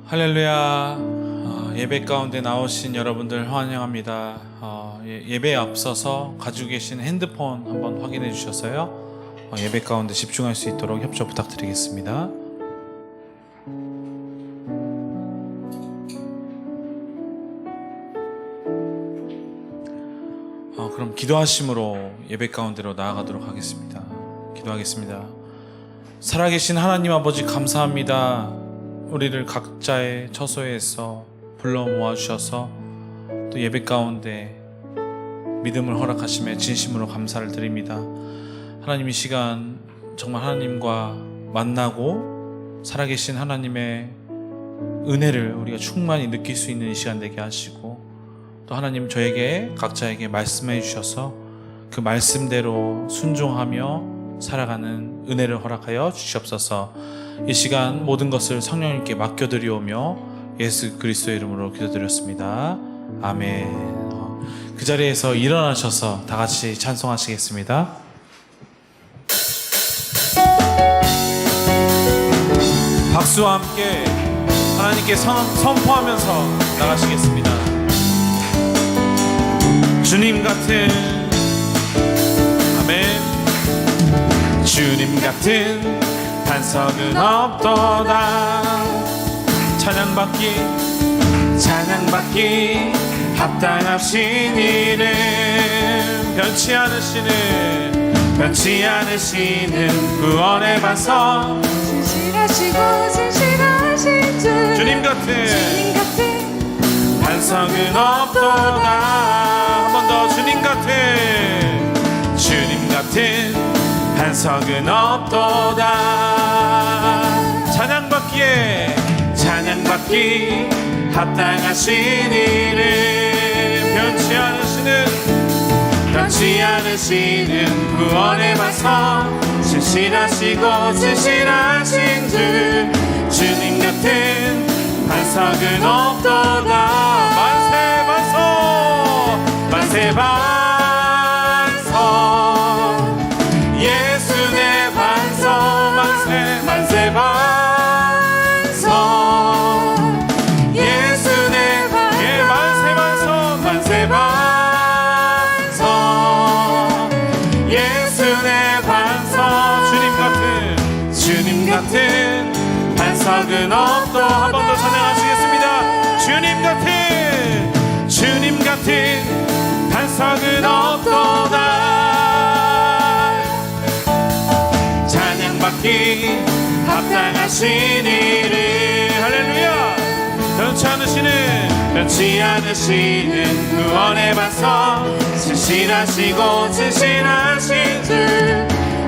할렐루야. 예배 가운데 나오신 여러분들 환영합니다. 예배에 앞서서 가지고 계신 핸드폰 한번 확인해 주셔서요, 예배 가운데 집중할 수 있도록 협조 부탁드리겠습니다. 그럼 기도하심으로 예배 가운데로 나아가도록 하겠습니다. 기도하겠습니다. 살아계신 하나님 아버지, 감사합니다. 우리를 각자의 처소에서 불러 모아주셔서 또 예배 가운데 믿음을 허락하심에 진심으로 감사를 드립니다. 하나님, 이 시간 정말 하나님과 만나고 살아계신 하나님의 은혜를 우리가 충만히 느낄 수 있는 이 시간 되게 하시고, 또 하나님 저에게 각자에게 말씀해 주셔서 그 말씀대로 순종하며 살아가는 은혜를 허락하여 주시옵소서. 이 시간 모든 것을 성령님께 맡겨드리오며 예수 그리스도의 이름으로 기도드렸습니다. 아멘. 그 자리에서 일어나셔서 다 같이 찬송하시겠습니다. 박수와 함께 하나님께 선포하면서 나가시겠습니다. 주님 같은, 아멘. 주님 같은 반석은 없도다. 찬양받기 합당하신 이름. 변치 않으시는 구원의 반석. 진실하신 주. 주님 같은 반석은 없도다. 한 번 더. 주님 같은 반석은 없도다. 찬양받기 합당하신 이름. 변치 않으시는 구원의 반석. 진실하신 주. 주님 같은 반석은 없도다. 만세 반석. 예수 내 반석. 만세 반석. 예수 내 반석. 만세 반석. 예수 내 반석. 주님 같은 반석은 없도. 한 번 더 찬양하시겠습니다. 주님 같은 반석은 없도다. 찬양받기 합당하신 이름. 할렐루야. 변치 않으시는 구원의 반석. 진실하신 주.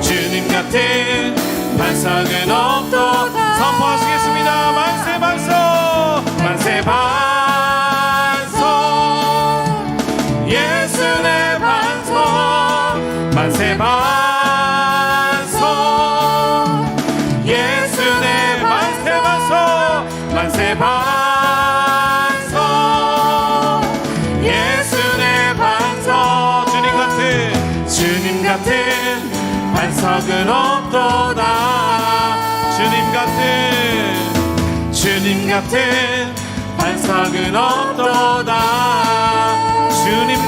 주님 같은 반석은 없도다. 선포하시겠습니다. 만세 반석. 예수 내 반석. 만세 반석. 예수 내 만세 반석. 예수 내 반석. 주님 같은 반석은 없도다. 주님 같은 반석은 없도다. 주님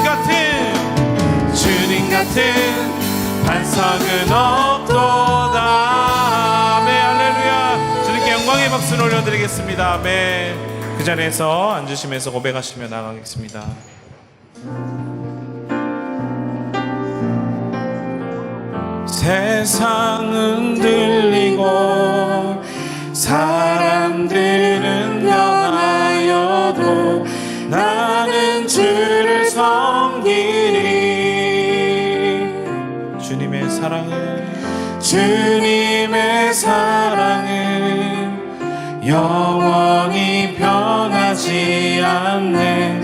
같은 반석은 없도다. 아멘. 할렐루야. 주님께 영광의 박수를 올려드리겠습니다. 아멘. 그 자리에서 앉으시면서 고백하시며 나가겠습니다. 세상은 들리고 사람들은 변하여도 나는 주를 섬기리. 주님의 사랑은 영원히 변하지 않네.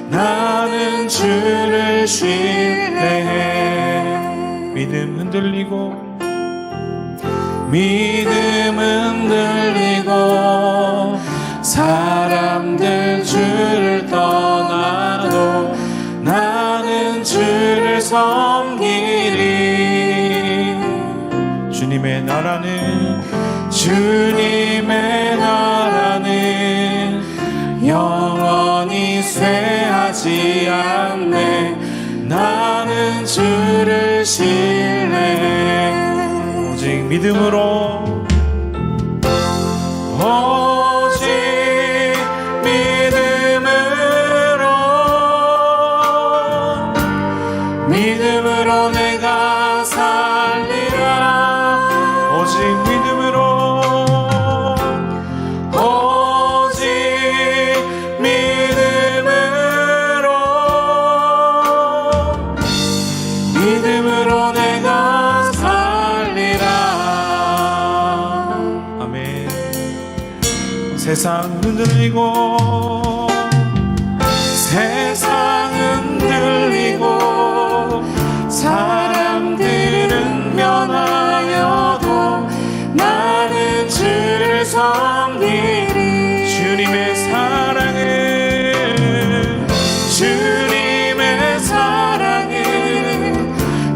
나는 주를 신뢰해. 믿음 흔들리고 사람들 주를 떠나도 나는 주를 섬기리. 주님의 나라는 쇠하지 않네. 나는 주를 신뢰해. 오직 믿음으로, 오직 믿음으로 내가 살리라. 오직 믿음으로, 오직 믿음으로 내가 살리라. 아멘. 세상 흔들리고, 세상 흔들리고, 사람들은 변하여도 나는 주를 섬기리. 주님의 사랑은, 주님의 사랑은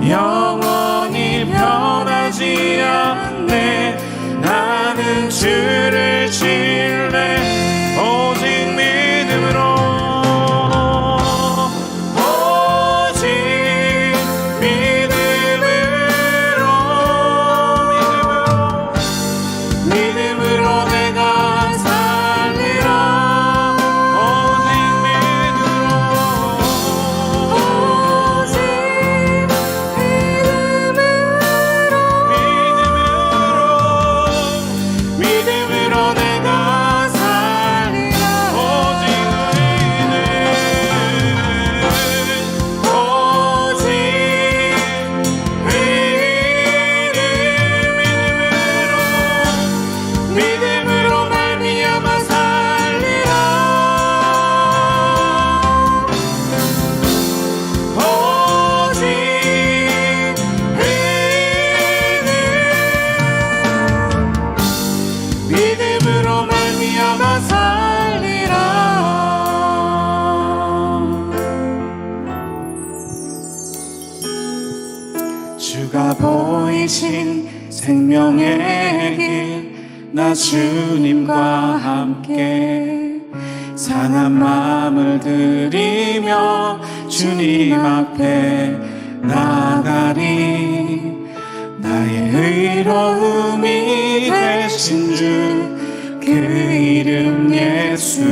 영원히 변하지 않네. 나는 주를 신뢰. 오직 믿음으로, 주가 보이신 생명의 길, 나 주님과 함께 상한 마음을 들이며 주님 앞에 나가리. 나의 의로움이 되신 주, 그 이름 예수.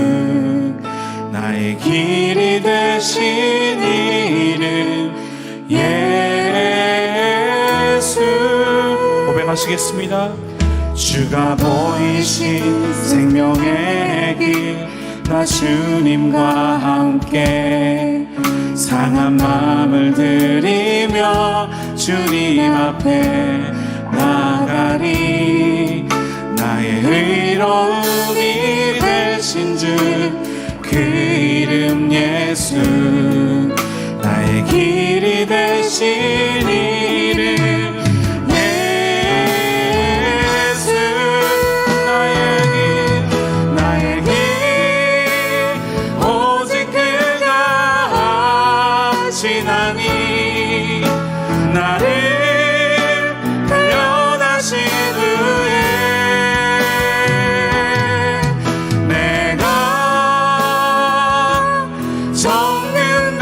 나의 길이 되신 이름 예수. 고백하시겠습니다. 주가 보이신 생명의 길, 나 주님과 함께 상한 마음을 들이며 주님 앞에 나가리. 나의 의로움이 되신 주, 그 이름 예수. 나의 길이 되신 이름 예수. 나의 길 오직 그가 하시나니. 나를 단련하신 후에 내가 적는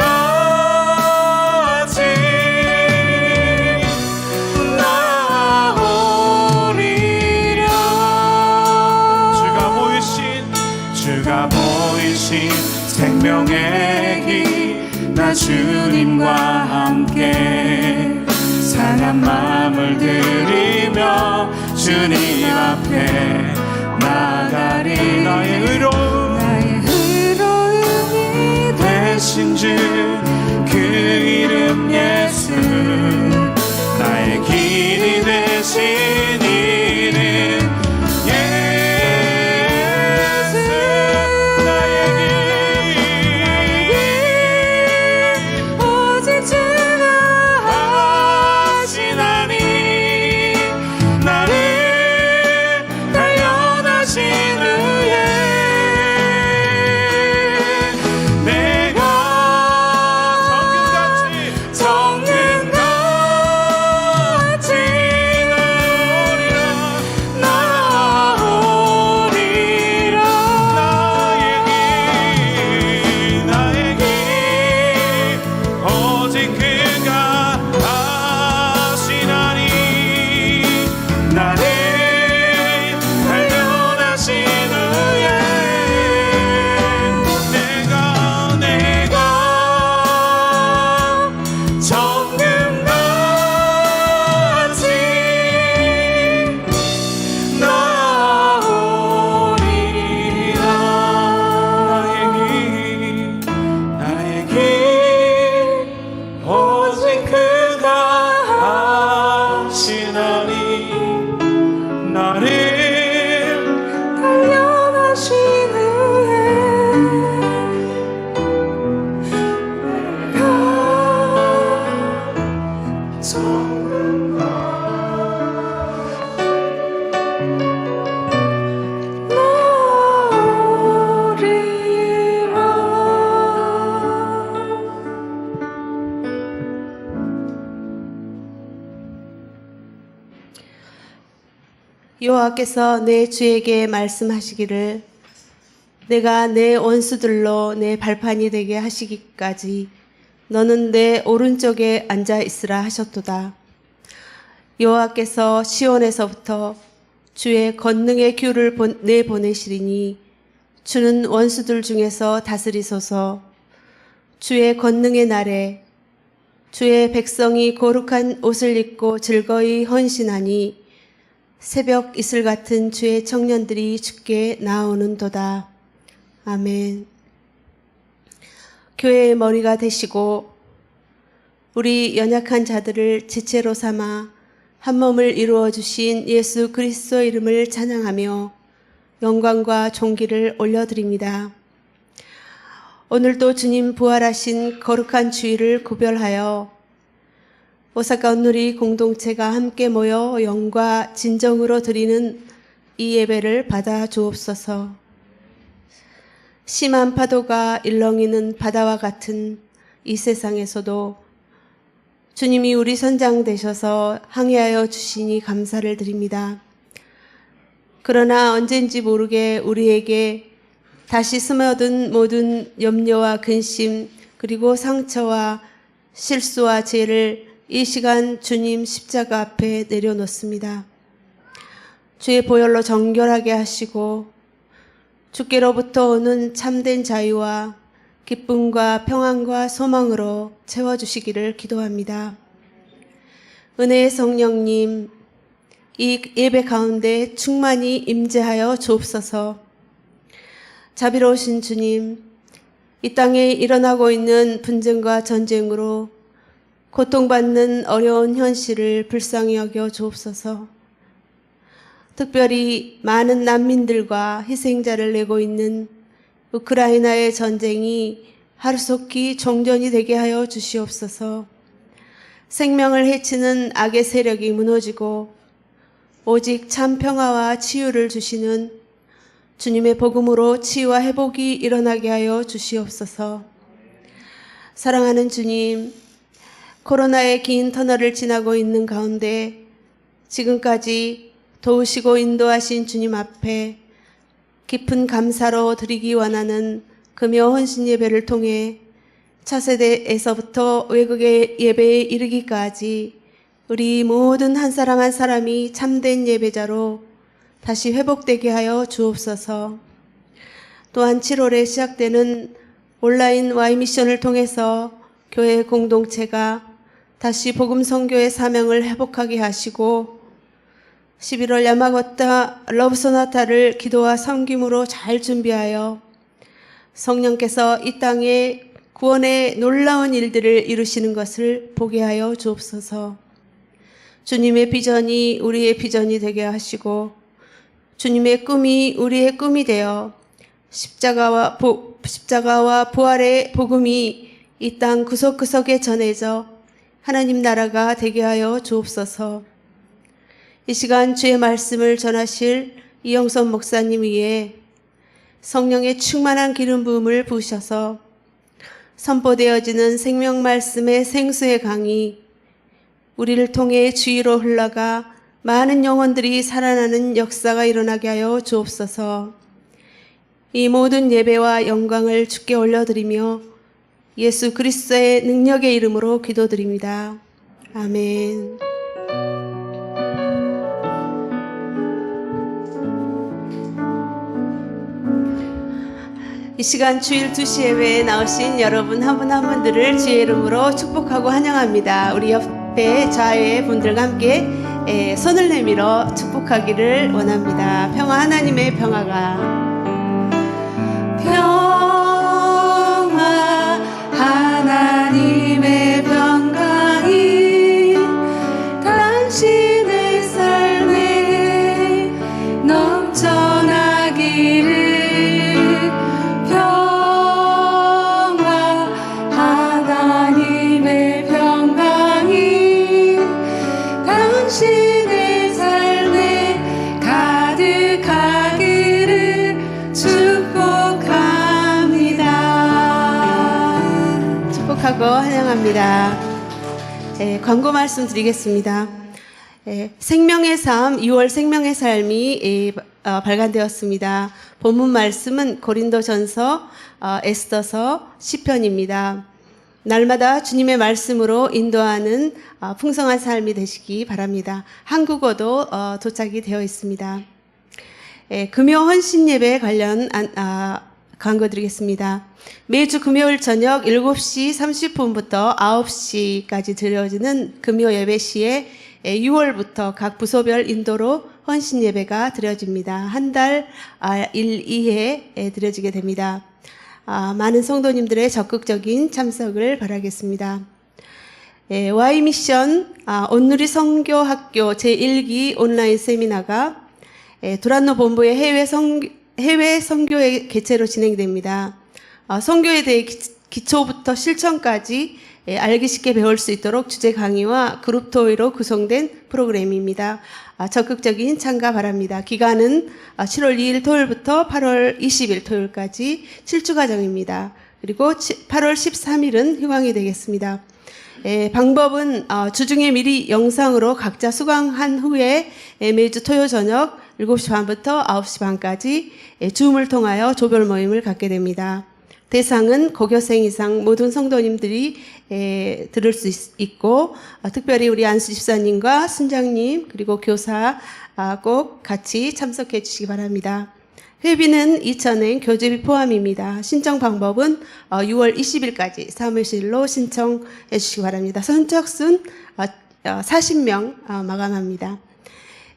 것이 나오리라. 주가 보이신 생명의 길, 나 주님과 함께 상한 마음을 들이며 주님 앞에 나가리. 나의 의로움이 되신 주, 그 이름 예수. 나의 길이 되신 이름 예수. 나의 길 오직 주가 하시나니. 나를 단련하신 후에 내가 정금같이 여호와께서 내 주에게 말씀하시기를 내가 내 원수들로 내 발판이 되게 하시기까지 너는 내 오른쪽에 앉아 있으라 하셨도다. 여호와께서 시온에서부터 주의 권능의 규를 내보내시리니 주는 원수들 중에서 다스리소서. 주의 권능의 날에 주의 백성이 거룩한 옷을 입고 즐거이 헌신하니 새벽 이슬 같은 주의 청년들이 주께 나오는도다. 아멘. 교회의 머리가 되시고 우리 연약한 자들을 지체로 삼아 한 몸을 이루어 주신 예수 그리스도 이름을 찬양하며 영광과 존귀를 올려드립니다. 오늘도 주님 부활하신 거룩한 주일을 구별하여 오사카 온누리 공동체가 함께 모여 영과 진정으로 드리는 이 예배를 받아 주옵소서. 심한 파도가 일렁이는 바다와 같은 이 세상에서도 주님이 우리 선장 되셔서 항해하여 주시니 감사를 드립니다. 그러나 언젠지 모르게 우리에게 다시 스며든 모든 염려와 근심 그리고 상처와 실수와 죄를 이 시간 주님 십자가 앞에 내려놓습니다. 주의 보혈로 정결하게 하시고 주께로부터 오는 참된 자유와 기쁨과 평안과 소망으로 채워주시기를 기도합니다. 은혜의 성령님, 이 예배 가운데 충만히 임재하여 주옵소서. 자비로우신 주님, 이 땅에 일어나고 있는 분쟁과 전쟁으로 고통받는 어려운 현실을 불쌍히 여겨 주옵소서. 특별히 많은 난민들과 희생자를 내고 있는 우크라이나의 전쟁이 하루속히 종전이 되게 하여 주시옵소서. 생명을 해치는 악의 세력이 무너지고 오직 참 평화와 치유를 주시는 주님의 복음으로 치유와 회복이 일어나게 하여 주시옵소서. 사랑하는 주님, 코로나의 긴 터널을 지나고 있는 가운데 지금까지 도우시고 인도하신 주님 앞에 깊은 감사로 드리기 원하는 금요 헌신 예배를 통해 차세대에서부터 외국의 예배에 이르기까지 우리 모든 한 사람 한 사람이 참된 예배자로 다시 회복되게 하여 주옵소서. 또한 7월에 시작되는 온라인 Y미션을 통해서 교회 공동체가 다시 복음 선교의 사명을 회복하게 하시고 11월 야마고타 러브소나타를 기도와 섬김으로 잘 준비하여 성령께서 이 땅에 구원의 놀라운 일들을 이루시는 것을 보게 하여 주옵소서. 주님의 비전이 우리의 비전이 되게 하시고 주님의 꿈이 우리의 꿈이 되어 십자가와 부활의 복음이 이 땅 구석구석에 전해져 하나님 나라가 되게 하여 주옵소서. 이 시간 주의 말씀을 전하실 이영선 목사님 위에 성령의 충만한 기름 부음을 부으셔서 선포되어지는 생명 말씀의 생수의 강이 우리를 통해 주위로 흘러가 많은 영혼들이 살아나는 역사가 일어나게 하여 주옵소서. 이 모든 예배와 영광을 주께 올려드리며 예수 그리스도의 능력의 이름으로 기도드립니다. 아멘. 이 시간 주일 2시 예배에 나오신 여러분 한 분 한 분들을 주의 이름으로 축복하고 환영합니다. 우리 옆에 좌우의 분들과 함께 손을 내밀어 축복하기를 원합니다. 평화, 하나님의 평화가 하나님의 평강이 당신의 삶에 넘쳐나기를. 평화, 하나님의 평강이 당신의 삶에 가득하기를 축복합니다. 축복하고 환영합니다. 광고 말씀 드리겠습니다. 생명의 삶, 6월 생명의 삶이 발간되었습니다. 본문 말씀은 고린도전서, 에스더서, 시편입니다. 날마다 주님의 말씀으로 인도하는 풍성한 삶이 되시기 바랍니다. 한국어도 도착이 되어 있습니다. 금요 헌신 예배 관련 광고 드리겠습니다. 매주 금요일 저녁 7시 30분부터 9시까지 드려지는 금요 예배 시에 6월부터 각 부서별 인도로 헌신 예배가 드려집니다. 한 달 1, 2회 드려지게 됩니다. 많은 성도님들의 적극적인 참석을 바라겠습니다. Y미션 온누리 선교학교 제1기 온라인 세미나가 두란노 본부의 해외 선교회 개최로 진행됩니다. 선교에 대해 기초부터 실천까지 알기 쉽게 배울 수 있도록 주제 강의와 그룹 토의로 구성된 프로그램입니다. 적극적인 참가 바랍니다. 기간은 7월 2일 토요일부터 8월 20일 토요일까지 7주 과정입니다. 그리고 8월 13일은 휴강이 되겠습니다. 방법은 주중에 미리 영상으로 각자 수강한 후에 매주 토요 저녁 7시 반부터 9시 반까지 줌을 통하여 조별 모임을 갖게 됩니다. 대상은 고교생 이상 모든 성도님들이 들을 수 있고 특별히 우리 안수 집사님과 순장님 그리고 교사 꼭 같이 참석해 주시기 바랍니다. 회비는 2,000엔, 교재비 포함입니다. 신청 방법은 6월 20일까지 사무실로 신청해 주시기 바랍니다. 선착순 40명 마감합니다.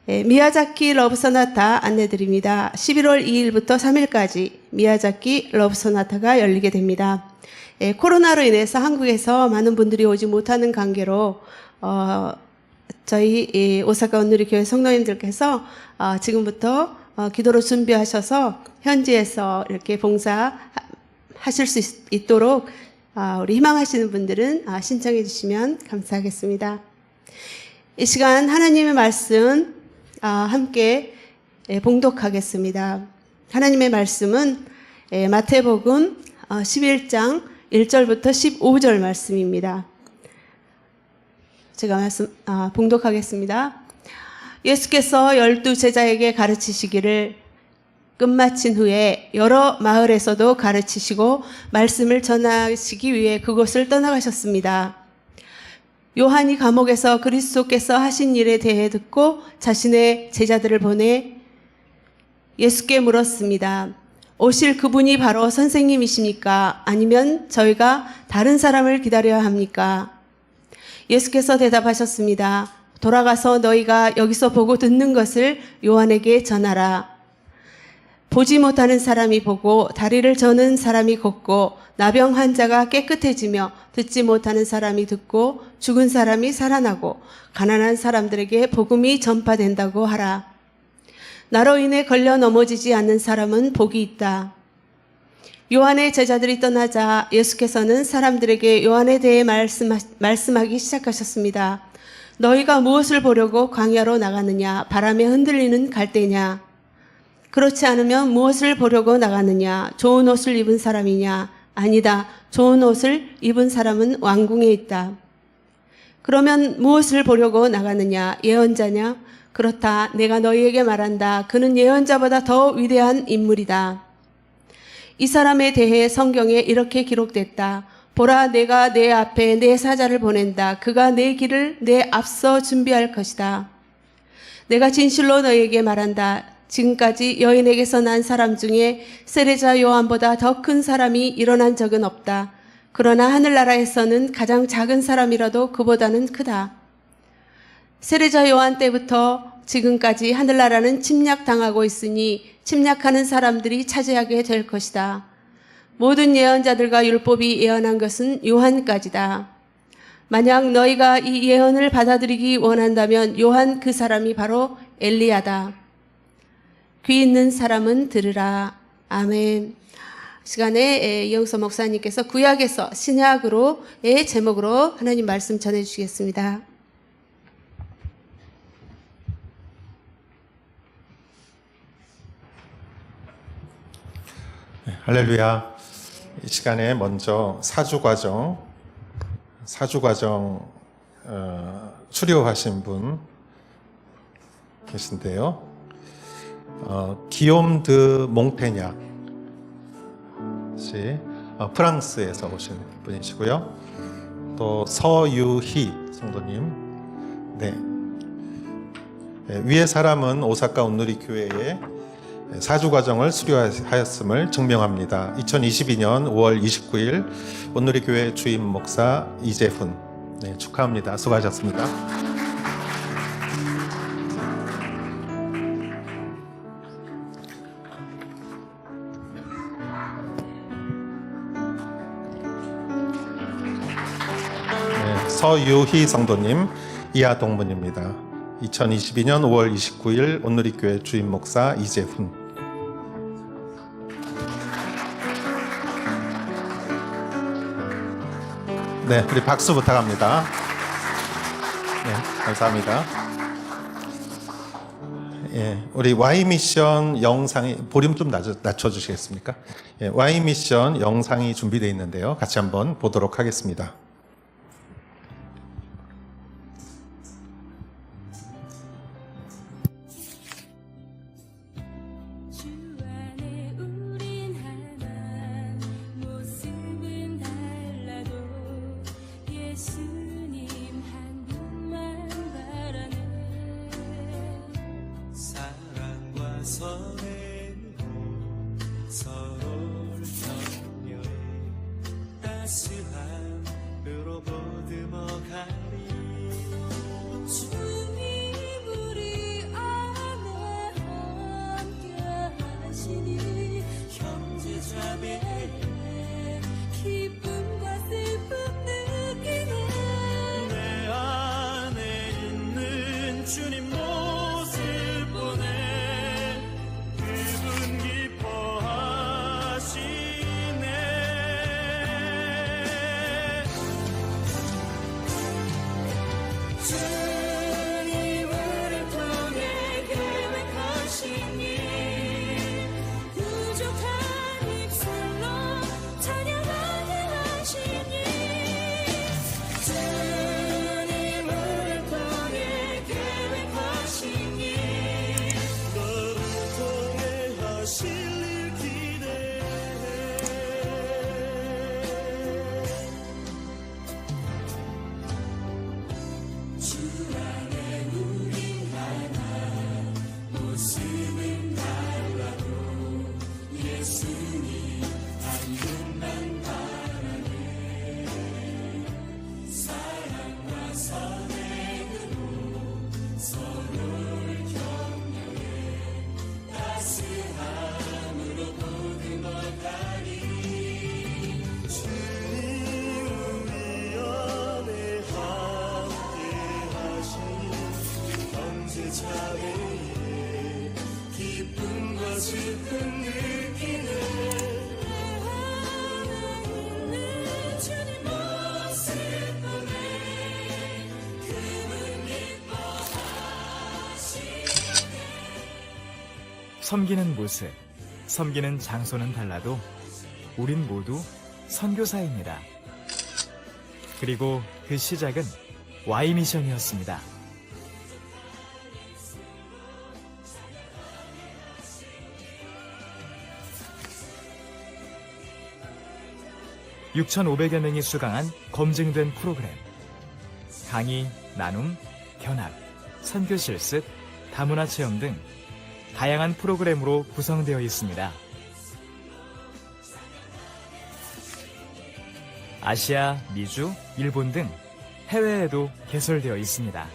미야자키 러브소나타 안내드립니다. 11월 2일부터 3일까지 미야자키 러브소나타가 열리게 됩니다. 코로나로 인해서 한국에서 많은 분들이 오지 못하는 관계로 저희 오사카 온누리 교회 성도님들께서 지금부터 기도로 준비하셔서 현지에서 이렇게 봉사하실 수 있도록 우리 희망하시는 분들은 신청해 주시면 감사하겠습니다. 이 시간 하나님의 말씀 함께 봉독하겠습니다. 하나님의 말씀은 마태복음 11장 1절부터 15절 말씀입니다. 제가 봉독하겠습니다. 예수께서 12제자에게 가르치시기를 끝마친 후에 여러 마을에서도 가르치시고 말씀을 전하시기 위해 그곳을 떠나가셨습니다. 요한이 감옥에서 그리스도께서 하신 일에 대해 듣고 자신의 제자들을 보내 예수께 물었습니다. 오실 그분이 바로 선생님이십니까? 아니면 저희가 다른 사람을 기다려야 합니까? 예수께서 대답하셨습니다. 돌아가서 너희가 여기서 보고 듣는 것을 요한에게 전하라. 보지 못하는 사람이 보고 다리를 저는 사람이 걷고 나병 환자가 깨끗해지며 듣지 못하는 사람이 듣고 죽은 사람이 살아나고 가난한 사람들에게 복음이 전파된다고 하라. 나로 인해 걸려 넘어지지 않는 사람은 복이 있다. 요한의 제자들이 떠나자 예수께서는 사람들에게 요한에 대해 말씀하기 시작하셨습니다. 너희가 무엇을 보려고 광야로 나가느냐? 바람에 흔들리는 갈대냐? 그렇지 않으면 무엇을 보려고 나가느냐? 좋은 옷을 입은 사람이냐? 아니다. 좋은 옷을 입은 사람은 왕궁에 있다. 그러면 무엇을 보려고 나가느냐? 예언자냐? 그렇다. 내가 너희에게 말한다. 그는 예언자보다 더 위대한 인물이다. 이 사람에 대해 성경에 이렇게 기록됐다. 보라, 내가 내 앞에 내 사자를 보낸다. 그가 내 길을 내 앞서 준비할 것이다. 내가 진실로 너희에게 말한다. 지금까지 여인에게서 난 사람 중에 세례자 요한보다 더 큰 사람이 일어난 적은 없다. 그러나 하늘나라에서는 가장 작은 사람이라도 그보다는 크다. 세례자 요한 때부터 지금까지 하늘나라는 침략당하고 있으니 침략하는 사람들이 차지하게 될 것이다. 모든 예언자들과 율법이 예언한 것은 요한까지다. 만약 너희가 이 예언을 받아들이기 원한다면 요한 그 사람이 바로 엘리야다. 귀 있는 사람은 들으라. 아멘. 시간에 이영서 목사님께서 구약에서 신약으로의 제목으로 하나님 말씀 전해주시겠습니다. 할렐루야. 이 시간에 먼저 사주과정 수료하신 분 계신데요. 기욤 드 몽테냐 씨, 프랑스에서 오신 분이시고요. 또 서유희 성도님, 네. 위의 사람은 오사카 온누리 교회에 사주 과정을 수료하였음을 증명합니다. 2022년 5월 29일 온누리 교회 주임 목사 이재훈, 네, 축하합니다. 수고하셨습니다. 네, 서유희 성도님, 이하 동문입니다. 2022년 5월 29일 온누리 교회 주임 목사 이재훈. 네, 우리 박수 부탁합니다. 네, 감사합니다. 예, 우리 Y 미션 영상이 볼륨 좀 낮춰주시겠습니까? 예, Y 미션 영상이 준비되어 있는데요. 같이 한번 보도록 하겠습니다. 주 안에 우린 하나 모습은 달라도 예수님 한 분만 바라네 사랑과 선행으로 서로를 격려해 따스함으로 보듬어가리 주님 우리 안에 함께 하시니 형제 자매의 기쁨과 슬픔 느끼네 내 안에 있는 주님 모습 보내 그분 기뻐하시네 주님을 통해 계획하신 일 부족한 입술로 찬양하게 하신 일 주님을 통해 계획하신 일 너를 통해 하실 일 기대해 주 안에 우린 하나 모습은 달라도 예수님 한 분만 바라네 사랑과 선행으로 서로를 격려해 따스함으로 보듬어가리 주님 우리 안에 함께 하신 형제 자매의 기쁨과 슬픔 느끼네 내 안에 있는 주님 모습 보내 그분 기뻐하시네 섬기는 모습, 섬기는 장소는 달라도 우린 모두 선교사입니다. 그리고 그 시작은 Y 미션이었습니다. (6,500여) 명이 수강한 검증된 프로그램 강의, 나눔, 견학, 선교 실습, 다문화 체험 등 다양한 프로그램으로 구성되어 있습니다. 아시아, 미주, 일본 등 해외에도 개설되어 있습니다.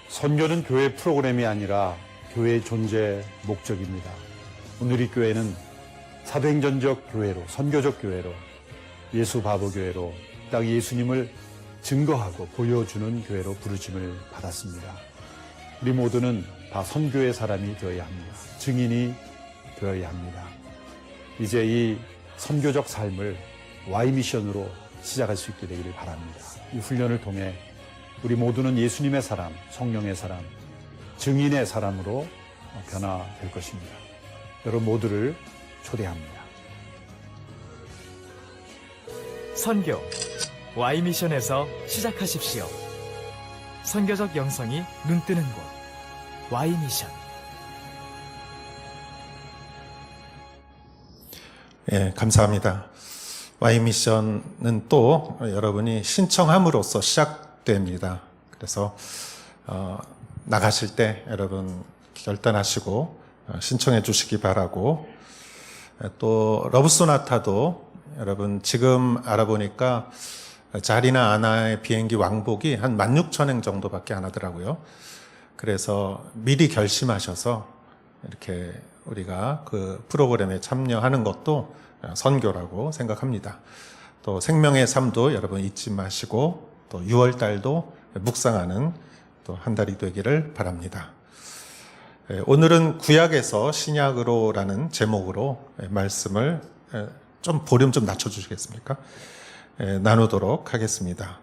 선교는 교회 프로그램이 아니라 교회의 존재 목적입니다. 오늘의 교회는 사도행전적 교회로, 선교적 교회로, 예수 바보 교회로 딱 예수님을 증거하고 보여주는 교회로 부르심을 받았습니다. 우리 모두는 다 선교의 사람이 되어야 합니다. 증인이 되어야 합니다. 이제 이 선교적 삶을 Y미션으로 시작할 수 있게 되기를 바랍니다. 이 훈련을 통해 우리 모두는 예수님의 사람, 성령의 사람, 증인의 사람으로 변화될 것입니다. 여러분 모두를 초대합니다. 선교 Y미션에서 시작하십시오. 선교적 영성이 눈뜨는 곳 Y미션. 예, 감사합니다. Y미션은 또 여러분이 신청함으로써 시작됩니다. 그래서 나가실 때 여러분 결단하시고 신청해 주시기 바라고, 또 러브소나타도 여러분 지금 알아보니까 자리나 아나의 비행기 왕복이 한 16,000행 정도밖에 안 하더라고요. 그래서 미리 결심하셔서 이렇게 우리가 그 프로그램에 참여하는 것도 선교라고 생각합니다. 또 생명의 삶도 여러분 잊지 마시고, 또 6월 달도 묵상하는 또 한 달이 되기를 바랍니다. 오늘은 구약에서 신약으로라는 제목으로 말씀을 좀 볼륨 좀 낮춰주시겠습니까? 나누도록 하겠습니다.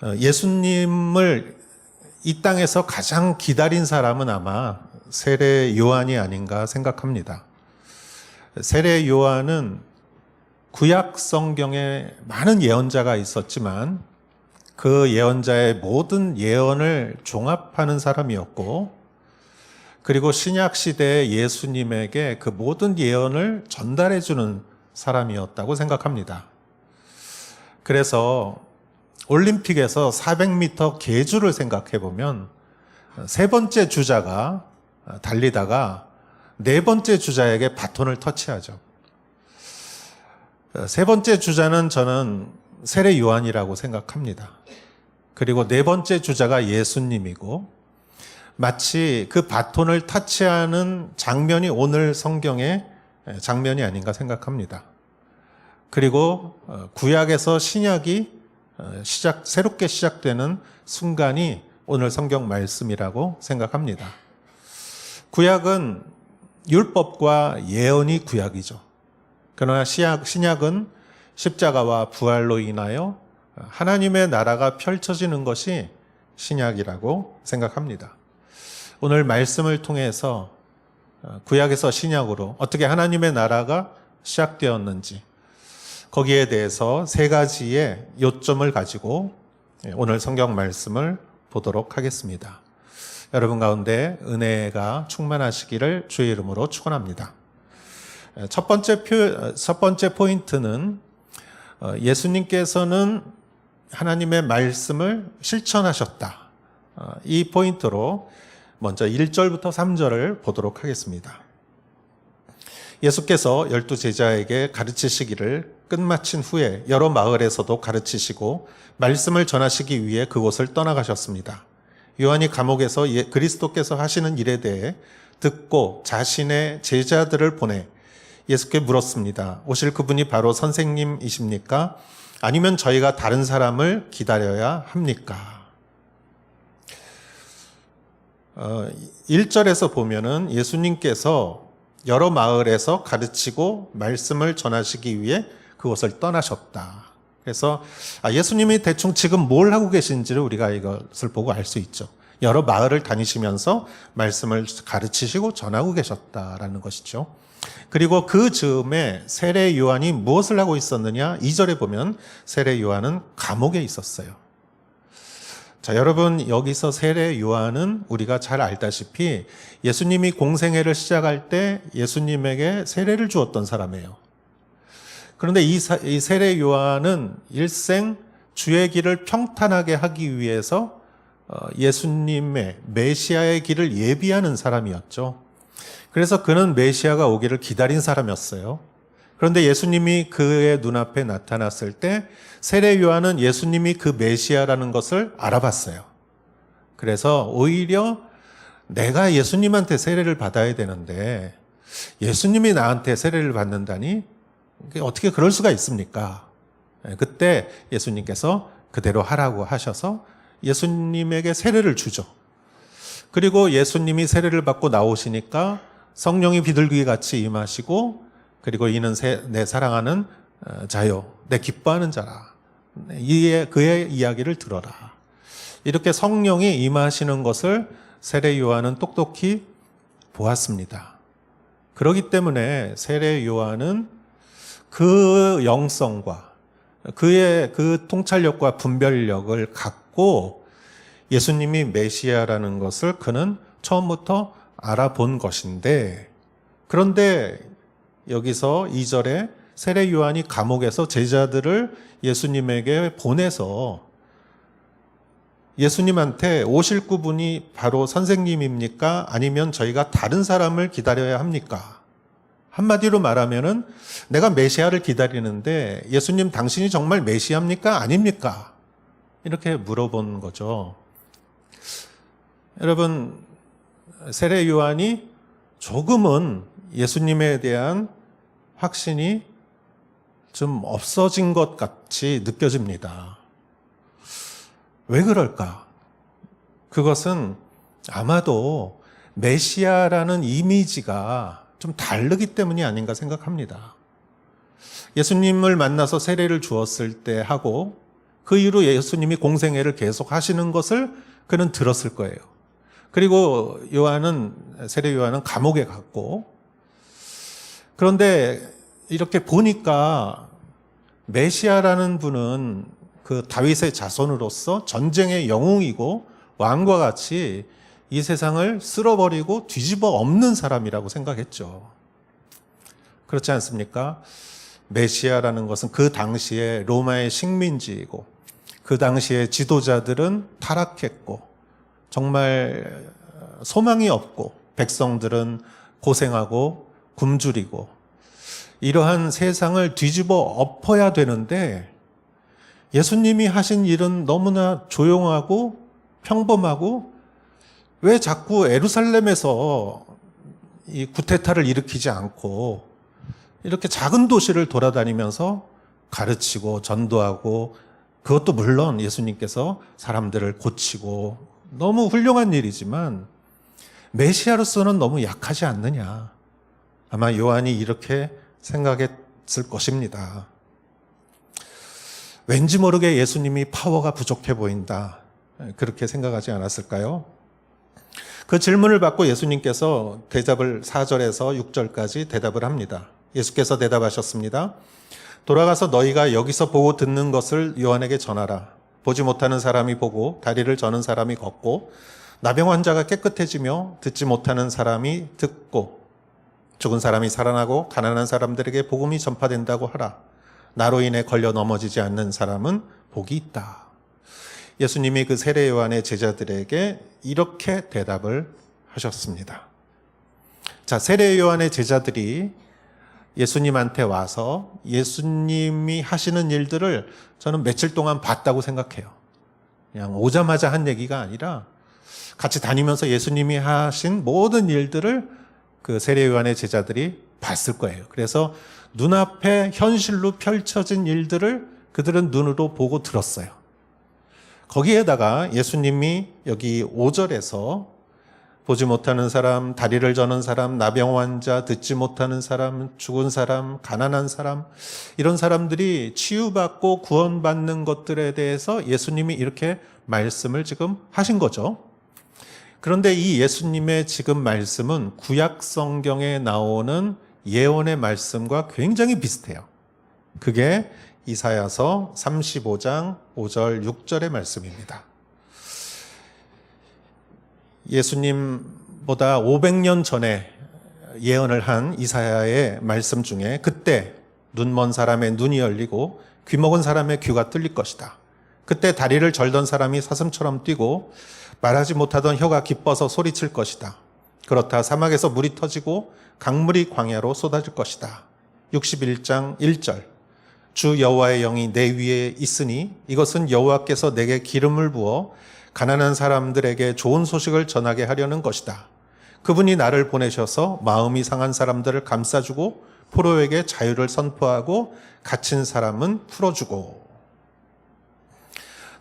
예수님을 이 땅에서 가장 기다린 사람은 아마 세례 요한이 아닌가 생각합니다. 세례 요한은 구약 성경에 많은 예언자가 있었지만 그 예언자의 모든 예언을 종합하는 사람이었고, 그리고 신약 시대의 예수님에게 그 모든 예언을 전달해 주는 사람이었다고 생각합니다. 그래서 올림픽에서 400m 계주를 생각해 보면 세 번째 주자가 달리다가 네 번째 주자에게 바톤을 터치하죠. 세 번째 주자는 저는 세례 요한이라고 생각합니다. 그리고 네 번째 주자가 예수님이고, 마치 그 바톤을 터치하는 장면이 오늘 성경의 장면이 아닌가 생각합니다. 그리고 구약에서 신약이 새롭게 시작되는 순간이 오늘 성경 말씀이라고 생각합니다. 구약은 율법과 예언이 구약이죠. 그러나 신약은 십자가와 부활로 인하여 하나님의 나라가 펼쳐지는 것이 신약이라고 생각합니다. 오늘 말씀을 통해서 구약에서 신약으로 어떻게 하나님의 나라가 시작되었는지, 거기에 대해서 세 가지의 요점을 가지고 오늘 성경 말씀을 보도록 하겠습니다. 여러분 가운데 은혜가 충만하시기를 주의 이름으로 축원합니다. 첫 번째 포인트는 예수님께서는 하나님의 말씀을 실천하셨다. 이 포인트로 먼저 1절부터 3절을 보도록 하겠습니다. 예수께서 12제자에게 가르치시기를 끝마친 후에 여러 마을에서도 가르치시고 말씀을 전하시기 위해 그곳을 떠나가셨습니다. 요한이 감옥에서 그리스도께서 하시는 일에 대해 듣고 자신의 제자들을 보내 예수께 물었습니다. 오실 그분이 바로 선생님이십니까? 아니면 저희가 다른 사람을 기다려야 합니까? 1절에서 보면은 예수님께서 여러 마을에서 가르치고 말씀을 전하시기 위해 그곳을 떠나셨다. 그래서 예수님이 대충 지금 뭘 하고 계신지를 우리가 이것을 보고 알 수 있죠. 여러 마을을 다니시면서 말씀을 가르치시고 전하고 계셨다라는 것이죠. 그리고 그 즈음에 세례 요한이 무엇을 하고 있었느냐? 2절에 보면 세례 요한은 감옥에 있었어요. 자, 여러분, 여기서 세례 요한은 우리가 잘 알다시피 예수님이 공생애를 시작할 때 예수님에게 세례를 주었던 사람이에요. 그런데 이 세례 요한은 일생 주의 길을 평탄하게 하기 위해서 예수님의 메시아의 길을 예비하는 사람이었죠. 그래서 그는 메시아가 오기를 기다린 사람이었어요. 그런데 예수님이 그의 눈앞에 나타났을 때 세례 요한은 예수님이 그 메시아라는 것을 알아봤어요. 그래서 오히려 내가 예수님한테 세례를 받아야 되는데 예수님이 나한테 세례를 받는다니 어떻게 그럴 수가 있습니까? 그때 예수님께서 그대로 하라고 하셔서 예수님에게 세례를 주죠. 그리고 예수님이 세례를 받고 나오시니까 성령이 비둘기 같이 임하시고, 그리고 이는 내 사랑하는 자요, 내 기뻐하는 자라. 그의 이야기를 들어라. 이렇게 성령이 임하시는 것을 세례 요한은 똑똑히 보았습니다. 그렇기 때문에 세례 요한은 그 영성과 그의 그 통찰력과 분별력을 갖고 예수님이 메시아라는 것을 그는 처음부터 알아본 것인데, 그런데 여기서 2절에 세례 요한이 감옥에서 제자들을 예수님에게 보내서 예수님한테 오실 그분이 바로 선생님입니까? 아니면 저희가 다른 사람을 기다려야 합니까? 한마디로 말하면은 내가 메시아를 기다리는데 예수님 당신이 정말 메시아입니까? 아닙니까? 이렇게 물어본 거죠. 여러분, 세례 요한이 조금은 예수님에 대한 확신이 좀 없어진 것 같이 느껴집니다. 왜 그럴까? 그것은 아마도 메시아라는 이미지가 좀 다르기 때문이 아닌가 생각합니다. 예수님을 만나서 세례를 주었을 때 하고 그 이후로 예수님이 공생애를 계속 하시는 것을 그는 들었을 거예요. 그리고 세례 요한은 감옥에 갔고, 그런데 이렇게 보니까 메시아라는 분은 그 다윗의 자손으로서 전쟁의 영웅이고 왕과 같이 이 세상을 쓸어버리고 뒤집어 엎는 사람이라고 생각했죠. 그렇지 않습니까? 메시아라는 것은 그 당시에 로마의 식민지이고 그 당시에 지도자들은 타락했고 정말 소망이 없고 백성들은 고생하고 굶주리고 이러한 세상을 뒤집어 엎어야 되는데 예수님이 하신 일은 너무나 조용하고 평범하고 왜 자꾸 예루살렘에서 이 구테타를 일으키지 않고 이렇게 작은 도시를 돌아다니면서 가르치고 전도하고, 그것도 물론 예수님께서 사람들을 고치고 너무 훌륭한 일이지만 메시아로서는 너무 약하지 않느냐. 아마 요한이 이렇게 생각했을 것입니다. 왠지 모르게 예수님이 파워가 부족해 보인다. 그렇게 생각하지 않았을까요? 그 질문을 받고 예수님께서 대답을 4절에서 6절까지 대답을 합니다. 예수께서 대답하셨습니다. 돌아가서 너희가 여기서 보고 듣는 것을 요한에게 전하라. 보지 못하는 사람이 보고 다리를 저는 사람이 걷고 나병 환자가 깨끗해지며 듣지 못하는 사람이 듣고 죽은 사람이 살아나고 가난한 사람들에게 복음이 전파된다고 하라. 나로 인해 걸려 넘어지지 않는 사람은 복이 있다. 예수님이 그 세례 요한의 제자들에게 이렇게 대답을 하셨습니다. 자, 세례 요한의 제자들이 예수님한테 와서 예수님이 하시는 일들을 저는 며칠 동안 봤다고 생각해요. 그냥 오자마자 한 얘기가 아니라 같이 다니면서 예수님이 하신 모든 일들을 그 세례 요한의 제자들이 봤을 거예요. 그래서 눈앞에 현실로 펼쳐진 일들을 그들은 눈으로 보고 들었어요. 거기에다가 예수님이 여기 5절에서 보지 못하는 사람, 다리를 저는 사람, 나병 환자, 듣지 못하는 사람, 죽은 사람, 가난한 사람, 이런 사람들이 치유받고 구원받는 것들에 대해서 예수님이 이렇게 말씀을 지금 하신 거죠. 그런데 이 예수님의 지금 말씀은 구약 성경에 나오는 예언의 말씀과 굉장히 비슷해요. 그게 이사야서 35장 5절 6절의 말씀입니다. 예수님보다 500년 전에 예언을 한 이사야의 말씀 중에 그때 눈먼 사람의 눈이 열리고 귀 먹은 사람의 귀가 뚫릴 것이다. 그때 다리를 절던 사람이 사슴처럼 뛰고 말하지 못하던 혀가 기뻐서 소리칠 것이다. 그렇다 사막에서 물이 터지고 강물이 광야로 쏟아질 것이다. 61장 1절 주 여호와의 영이 내 위에 있으니 이것은 여호와께서 내게 기름을 부어 가난한 사람들에게 좋은 소식을 전하게 하려는 것이다. 그분이 나를 보내셔서 마음이 상한 사람들을 감싸주고 포로에게 자유를 선포하고 갇힌 사람은 풀어주고.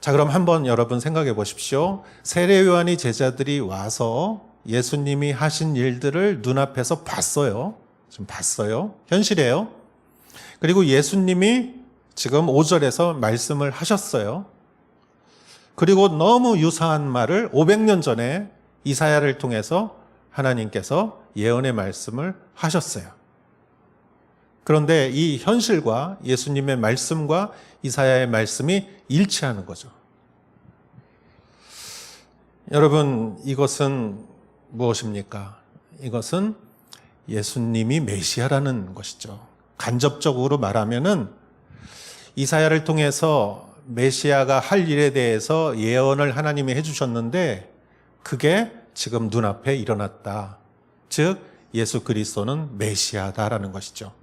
자, 그럼 한번 여러분 생각해 보십시오. 세례 요한의 제자들이 와서 예수님이 하신 일들을 눈앞에서 봤어요. 지금 봤어요. 현실이에요. 그리고 예수님이 지금 5절에서 말씀을 하셨어요. 그리고 너무 유사한 말을 500년 전에 이사야를 통해서 하나님께서 예언의 말씀을 하셨어요. 그런데 이 현실과 예수님의 말씀과 이사야의 말씀이 일치하는 거죠. 여러분, 이것은 무엇입니까? 이것은 예수님이 메시아라는 것이죠. 간접적으로 말하면은 이사야를 통해서 메시아가 할 일에 대해서 예언을 하나님이 해주셨는데 그게 지금 눈앞에 일어났다. 즉 예수 그리스도는 메시아다라는 것이죠.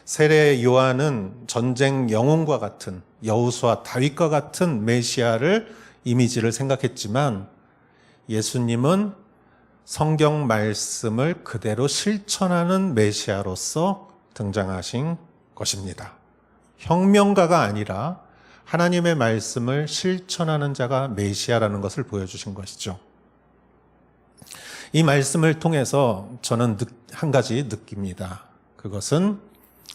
세례 요한은 전쟁 영웅과 같은 여호수아 다윗과 같은 메시아를 이미지를 생각했지만 예수님은 성경 말씀을 그대로 실천하는 메시아로서 등장하신 것입니다. 혁명가가 아니라 하나님의 말씀을 실천하는 자가 메시아라는 것을 보여주신 것이죠. 이 말씀을 통해서 저는 한 가지 느낍니다. 그것은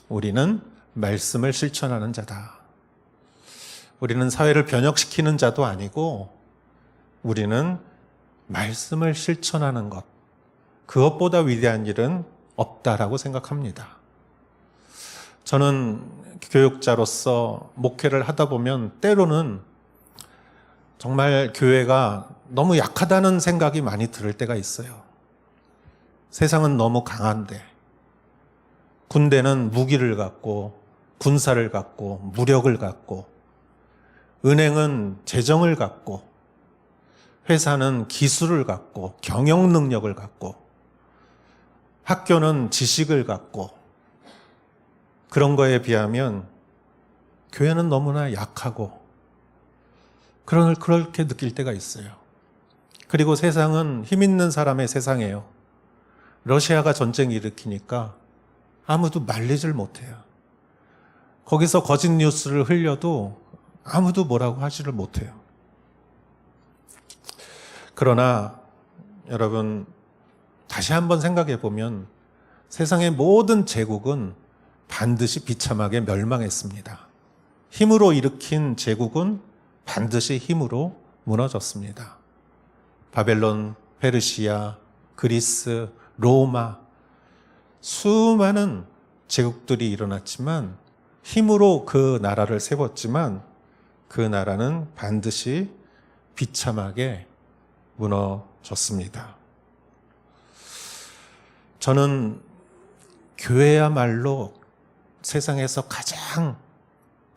우리는 말씀을 실천하는 자다. 우리는 사회를 변혁시키는 자도 아니고 우리는 말씀을 실천하는 것, 그것보다 위대한 일은 없다라고 생각합니다. 저는 교육자로서 목회를 하다 보면 때로는 정말 교회가 너무 약하다는 생각이 많이 들을 때가 있어요. 세상은 너무 강한데, 군대는 무기를 갖고, 군사를 갖고, 무력을 갖고, 은행은 재정을 갖고, 회사는 기술을 갖고, 경영 능력을 갖고, 학교는 지식을 갖고, 그런 거에 비하면 교회는 너무나 약하고, 그렇게 느낄 때가 있어요. 그리고 세상은 힘 있는 사람의 세상이에요. 러시아가 전쟁 일으키니까 아무도 말리질 못해요. 거기서 거짓 뉴스를 흘려도 아무도 뭐라고 하지를 못해요. 그러나 여러분, 다시 한번 생각해 보면 세상의 모든 제국은 반드시 비참하게 멸망했습니다. 힘으로 일으킨 제국은 반드시 힘으로 무너졌습니다. 바벨론, 페르시아, 그리스, 로마, 수많은 제국들이 일어났지만 힘으로 그 나라를 세웠지만 그 나라는 반드시 비참하게 무너졌습니다. 저는 교회야말로 세상에서 가장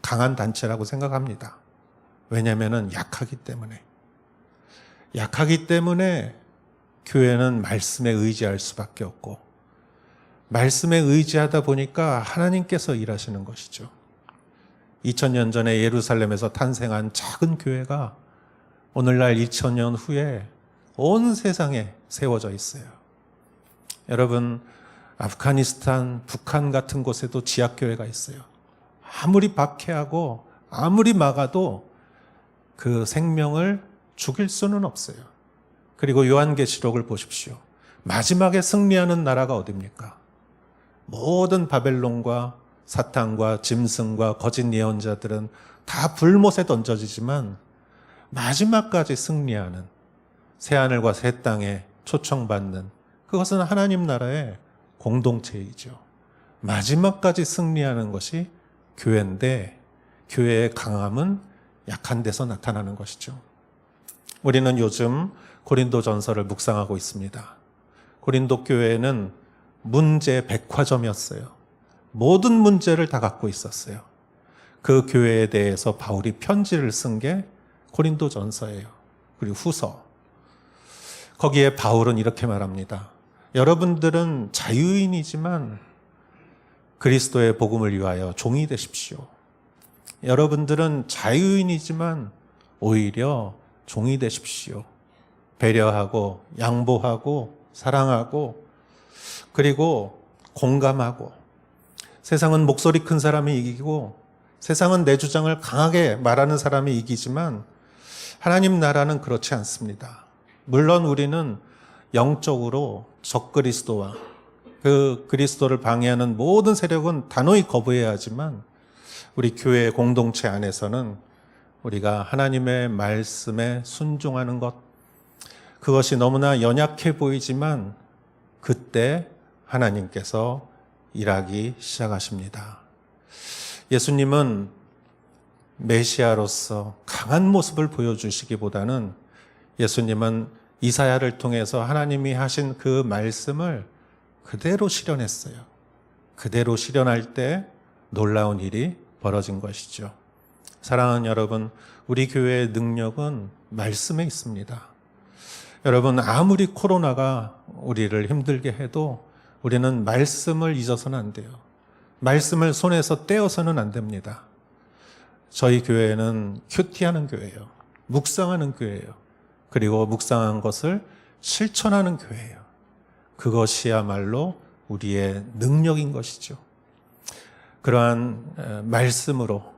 강한 단체라고 생각합니다. 왜냐하면 약하기 때문에. 약하기 때문에 교회는 말씀에 의지할 수밖에 없고, 말씀에 의지하다 보니까 하나님께서 일하시는 것이죠. 2000년 전에 예루살렘에서 탄생한 작은 교회가 오늘날 2000년 후에 온 세상에 세워져 있어요. 여러분, 아프가니스탄, 북한 같은 곳에도 지하교회가 있어요. 아무리 박해하고 아무리 막아도 그 생명을 죽일 수는 없어요. 그리고 요한계시록을 보십시오. 마지막에 승리하는 나라가 어디입니까? 모든 바벨론과 사탄과 짐승과 거짓 예언자들은 다 불못에 던져지지만 마지막까지 승리하는, 새하늘과 새 땅에 초청받는, 그것은 하나님 나라의 공동체이죠. 마지막까지 승리하는 것이 교회인데, 교회의 강함은 약한 데서 나타나는 것이죠. 우리는 요즘 고린도전서를 묵상하고 있습니다. 고린도 교회는 문제 백화점이었어요. 모든 문제를 다 갖고 있었어요. 그 교회에 대해서 바울이 편지를 쓴 게 고린도전서예요. 그리고 후서. 거기에 바울은 이렇게 말합니다. 여러분들은 자유인이지만 그리스도의 복음을 위하여 종이 되십시오. 여러분들은 자유인이지만 오히려 종이 되십시오. 배려하고 양보하고 사랑하고 그리고 공감하고. 세상은 목소리 큰 사람이 이기고 세상은 내 주장을 강하게 말하는 사람이 이기지만 하나님 나라는 그렇지 않습니다. 물론 우리는 영적으로 적그리스도와 그 그리스도를 방해하는 모든 세력은 단호히 거부해야 하지만 우리 교회 공동체 안에서는 우리가 하나님의 말씀에 순종하는 것, 그것이 너무나 연약해 보이지만 그때 하나님께서 일하기 시작하십니다. 예수님은 메시아로서 강한 모습을 보여주시기보다는 예수님은 이사야를 통해서 하나님이 하신 그 말씀을 그대로 실현했어요. 그대로 실현할 때 놀라운 일이 벌어진 것이죠. 사랑하는 여러분, 우리 교회의 능력은 말씀에 있습니다. 여러분, 아무리 코로나가 우리를 힘들게 해도 우리는 말씀을 잊어서는 안 돼요. 말씀을 손에서 떼어서는 안 됩니다. 저희 교회는 큐티하는 교회예요. 묵상하는 교회예요. 그리고 묵상한 것을 실천하는 교회예요. 그것이야말로 우리의 능력인 것이죠. 그러한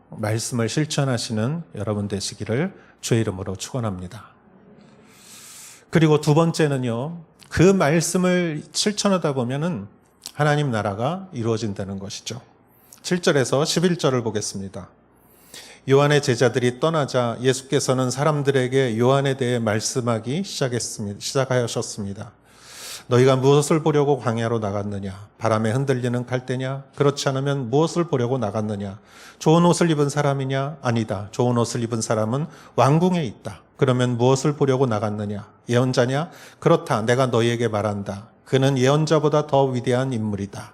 말씀을 실천하시는 여러분 되시기를 주의 이름으로 축원합니다. 그리고 두 번째는요, 그 말씀을 실천하다 보면은 하나님 나라가 이루어진다는 것이죠. 7절에서 11절을 보겠습니다. 요한의 제자들이 떠나자 예수께서는 사람들에게 요한에 대해 말씀하기 시작하셨습니다. 너희가 무엇을 보려고 광야로 나갔느냐? 바람에 흔들리는 갈대냐? 그렇지 않으면 무엇을 보려고 나갔느냐? 좋은 옷을 입은 사람이냐? 아니다. 좋은 옷을 입은 사람은 왕궁에 있다. 그러면 무엇을 보려고 나갔느냐? 예언자냐? 그렇다. 내가 너희에게 말한다. 그는 예언자보다 더 위대한 인물이다.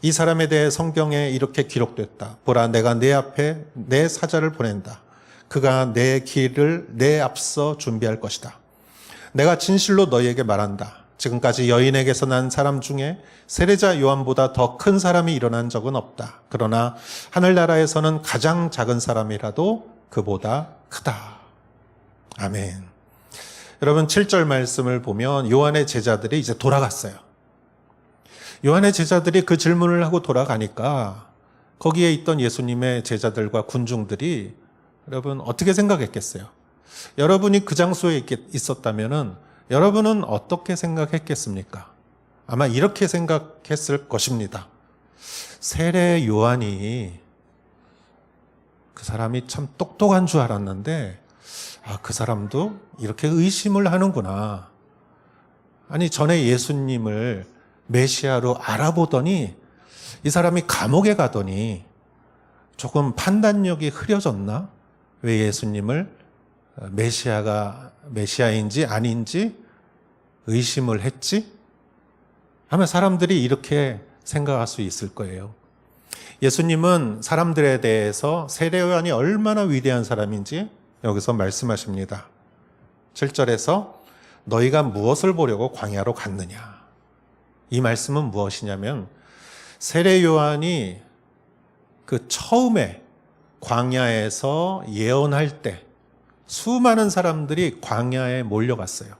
이 사람에 대해 성경에 이렇게 기록됐다. 보라, 내가 내 앞에 내 사자를 보낸다. 그가 내 길을 내 앞서 준비할 것이다. 내가 진실로 너희에게 말한다. 지금까지 여인에게서 난 사람 중에 세례자 요한보다 더 큰 사람이 일어난 적은 없다. 그러나 하늘나라에서는 가장 작은 사람이라도 그보다 크다. 아멘. 여러분, 7절 말씀을 보면 요한의 제자들이 이제 돌아갔어요. 요한의 제자들이 그 질문을 하고 돌아가니까 거기에 있던 예수님의 제자들과 군중들이 여러분 어떻게 생각했겠어요? 여러분이 그 장소에 있었다면은 여러분은 어떻게 생각했겠습니까? 아마 이렇게 생각했을 것입니다. 세례 요한이 그 사람이 참 똑똑한 줄 알았는데 그 사람도 이렇게 의심을 하는구나. 아니, 전에 예수님을 메시아로 알아보더니 이 사람이 감옥에 가더니 조금 판단력이 흐려졌나? 왜 예수님을 메시아인지 아닌지 의심을 했지? 하면 사람들이 이렇게 생각할 수 있을 거예요. 예수님은 사람들에 대해서 세례 요한이 얼마나 위대한 사람인지 여기서 말씀하십니다. 7절에서 너희가 무엇을 보려고 광야로 갔느냐? 이 말씀은 무엇이냐면 세례 요한이 그 처음에 광야에서 예언할 때 수많은 사람들이 광야에 몰려갔어요.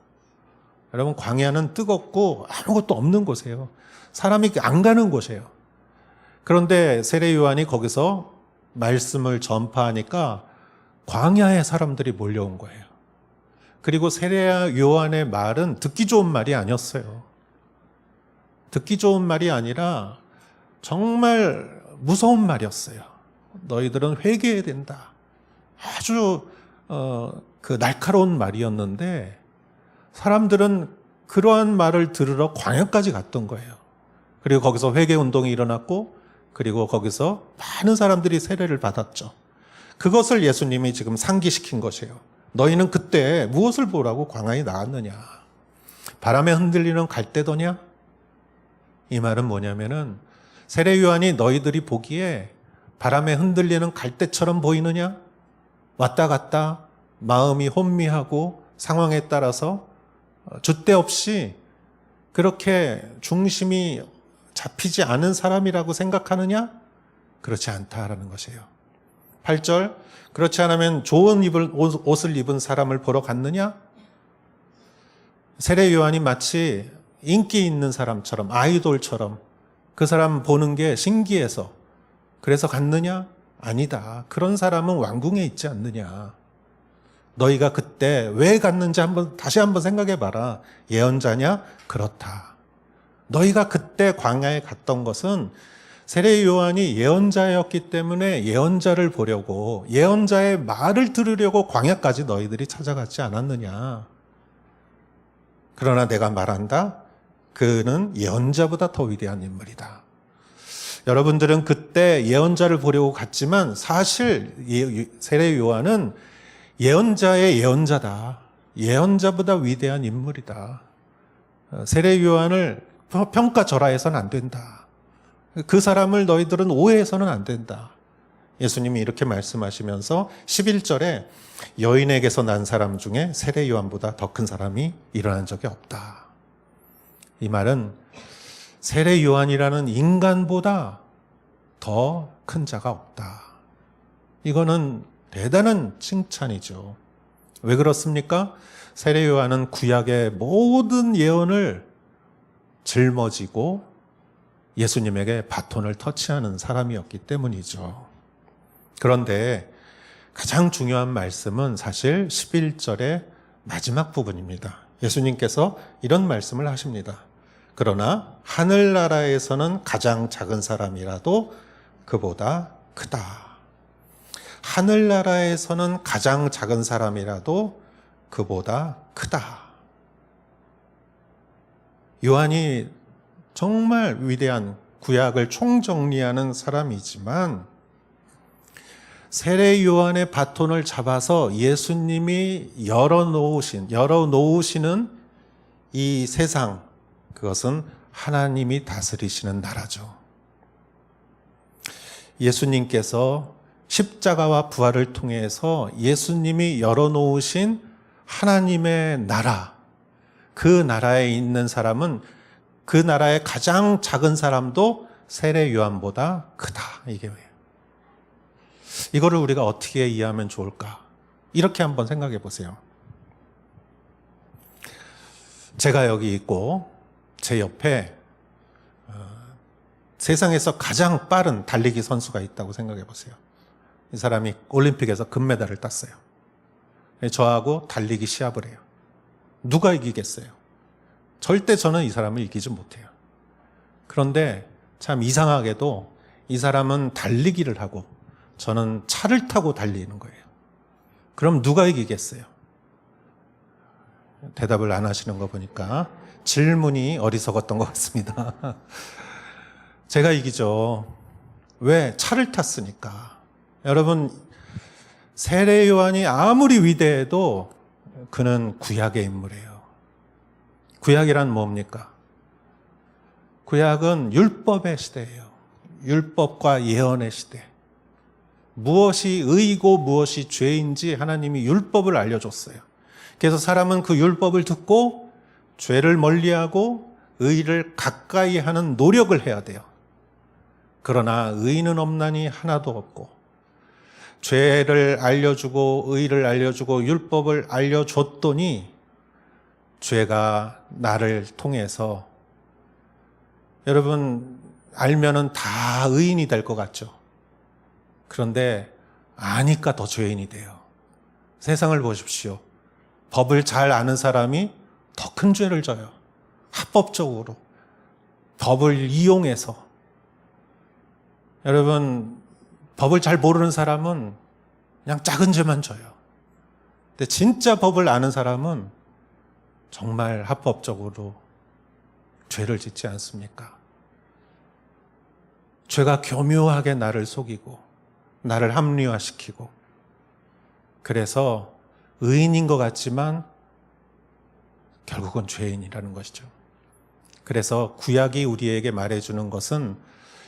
여러분, 광야는 뜨겁고 아무것도 없는 곳이에요. 사람이 안 가는 곳이에요. 그런데 세례 요한이 거기서 말씀을 전파하니까 광야에 사람들이 몰려온 거예요. 그리고 세례 요한의 말은 듣기 좋은 말이 아니었어요. 듣기 좋은 말이 아니라 정말 무서운 말이었어요. 너희들은 회개해야 된다. 아주 그 날카로운 말이었는데 사람들은 그러한 말을 들으러 광야까지 갔던 거예요. 그리고 거기서 회개 운동이 일어났고 그리고 거기서 많은 사람들이 세례를 받았죠. 그것을 예수님이 지금 상기시킨 것이에요. 너희는 그때 무엇을 보라고 광야에 나갔느냐? 바람에 흔들리는 갈대더냐? 이 말은 뭐냐면은 세례 요한이 너희들이 보기에 바람에 흔들리는 갈대처럼 보이느냐? 왔다 갔다 마음이 혼미하고 상황에 따라서 줏대 없이 그렇게 중심이 잡히지 않은 사람이라고 생각하느냐? 그렇지 않다라는 것이에요. 8절, 그렇지 않으면 좋은 옷을 입은 사람을 보러 갔느냐? 세례 요한이 마치 인기 있는 사람처럼, 아이돌처럼 그 사람 보는 게 신기해서 그래서 갔느냐? 아니다. 그런 사람은 왕궁에 있지 않느냐. 너희가 그때 왜 갔는지 다시 한번 생각해 봐라. 예언자냐? 그렇다. 너희가 그때 광야에 갔던 것은 세례 요한이 예언자였기 때문에 예언자를 보려고, 예언자의 말을 들으려고 광야까지 너희들이 찾아갔지 않았느냐. 그러나 내가 말한다. 그는 예언자보다 더 위대한 인물이다. 여러분들은 그때 예언자를 보려고 갔지만 사실 세례 요한은 예언자의 예언자다. 예언자보다 위대한 인물이다. 세례 요한을 평가절하해서는 안 된다. 그 사람을 너희들은 오해해서는 안 된다. 예수님이 이렇게 말씀하시면서 11절에 여인에게서 난 사람 중에 세례 요한보다 더 큰 사람이 일어난 적이 없다. 이 말은 세례 요한이라는 인간보다 더 큰 자가 없다. 이거는 대단한 칭찬이죠. 왜 그렇습니까? 세례 요한은 구약의 모든 예언을 짊어지고 예수님에게 바톤을 터치하는 사람이었기 때문이죠. 그런데 가장 중요한 말씀은 사실 11절의 마지막 부분입니다. 예수님께서 이런 말씀을 하십니다. 그러나 하늘나라에서는 가장 작은 사람이라도 그보다 크다. 하늘나라에서는 가장 작은 사람이라도 그보다 크다. 요한이 정말 위대한 구약을 총정리하는 사람이지만 세례 요한의 바톤을 잡아서 예수님이 열어놓으시는 이 세상, 그것은 하나님이 다스리시는 나라죠. 예수님께서 십자가와 부활을 통해서 예수님이 열어놓으신 하나님의 나라, 그 나라에 있는 사람은 그 나라의 가장 작은 사람도 세례 요한보다 크다. 이게 왜요? 이거를 우리가 어떻게 이해하면 좋을까? 이렇게 한번 생각해 보세요. 제가 여기 있고 제 옆에 세상에서 가장 빠른 달리기 선수가 있다고 생각해 보세요. 이 사람이 올림픽에서 금메달을 땄어요. 저하고 달리기 시합을 해요. 누가 이기겠어요? 절대 저는 이 사람을 이기지 못해요. 그런데 참 이상하게도 이 사람은 달리기를 하고 저는 차를 타고 달리는 거예요. 그럼 누가 이기겠어요? 대답을 안 하시는 거 보니까 질문이 어리석었던 것 같습니다. 제가 이기죠. 왜? 차를 탔으니까. 여러분, 세례 요한이 아무리 위대해도 그는 구약의 인물이에요. 구약이란 뭡니까? 구약은 율법의 시대예요. 율법과 예언의 시대. 무엇이 의이고 무엇이 죄인지 하나님이 율법을 알려줬어요. 그래서 사람은 그 율법을 듣고 죄를 멀리하고 의를 가까이 하는 노력을 해야 돼요. 그러나 의인은 없나니 하나도 없고, 죄를 알려주고 의를 알려주고 율법을 알려줬더니 죄가 나를 통해서, 여러분 알면은 다 의인이 될 것 같죠. 그런데 아니까 더 죄인이 돼요. 세상을 보십시오. 법을 잘 아는 사람이 더 큰 죄를 져요. 합법적으로 법을 이용해서. 여러분, 법을 잘 모르는 사람은 그냥 작은 죄만 져요. 근데 진짜 법을 아는 사람은 정말 합법적으로 죄를 짓지 않습니까? 죄가 교묘하게 나를 속이고 나를 합리화시키고, 그래서 의인인 것 같지만 결국은 죄인이라는 것이죠. 그래서 구약이 우리에게 말해주는 것은,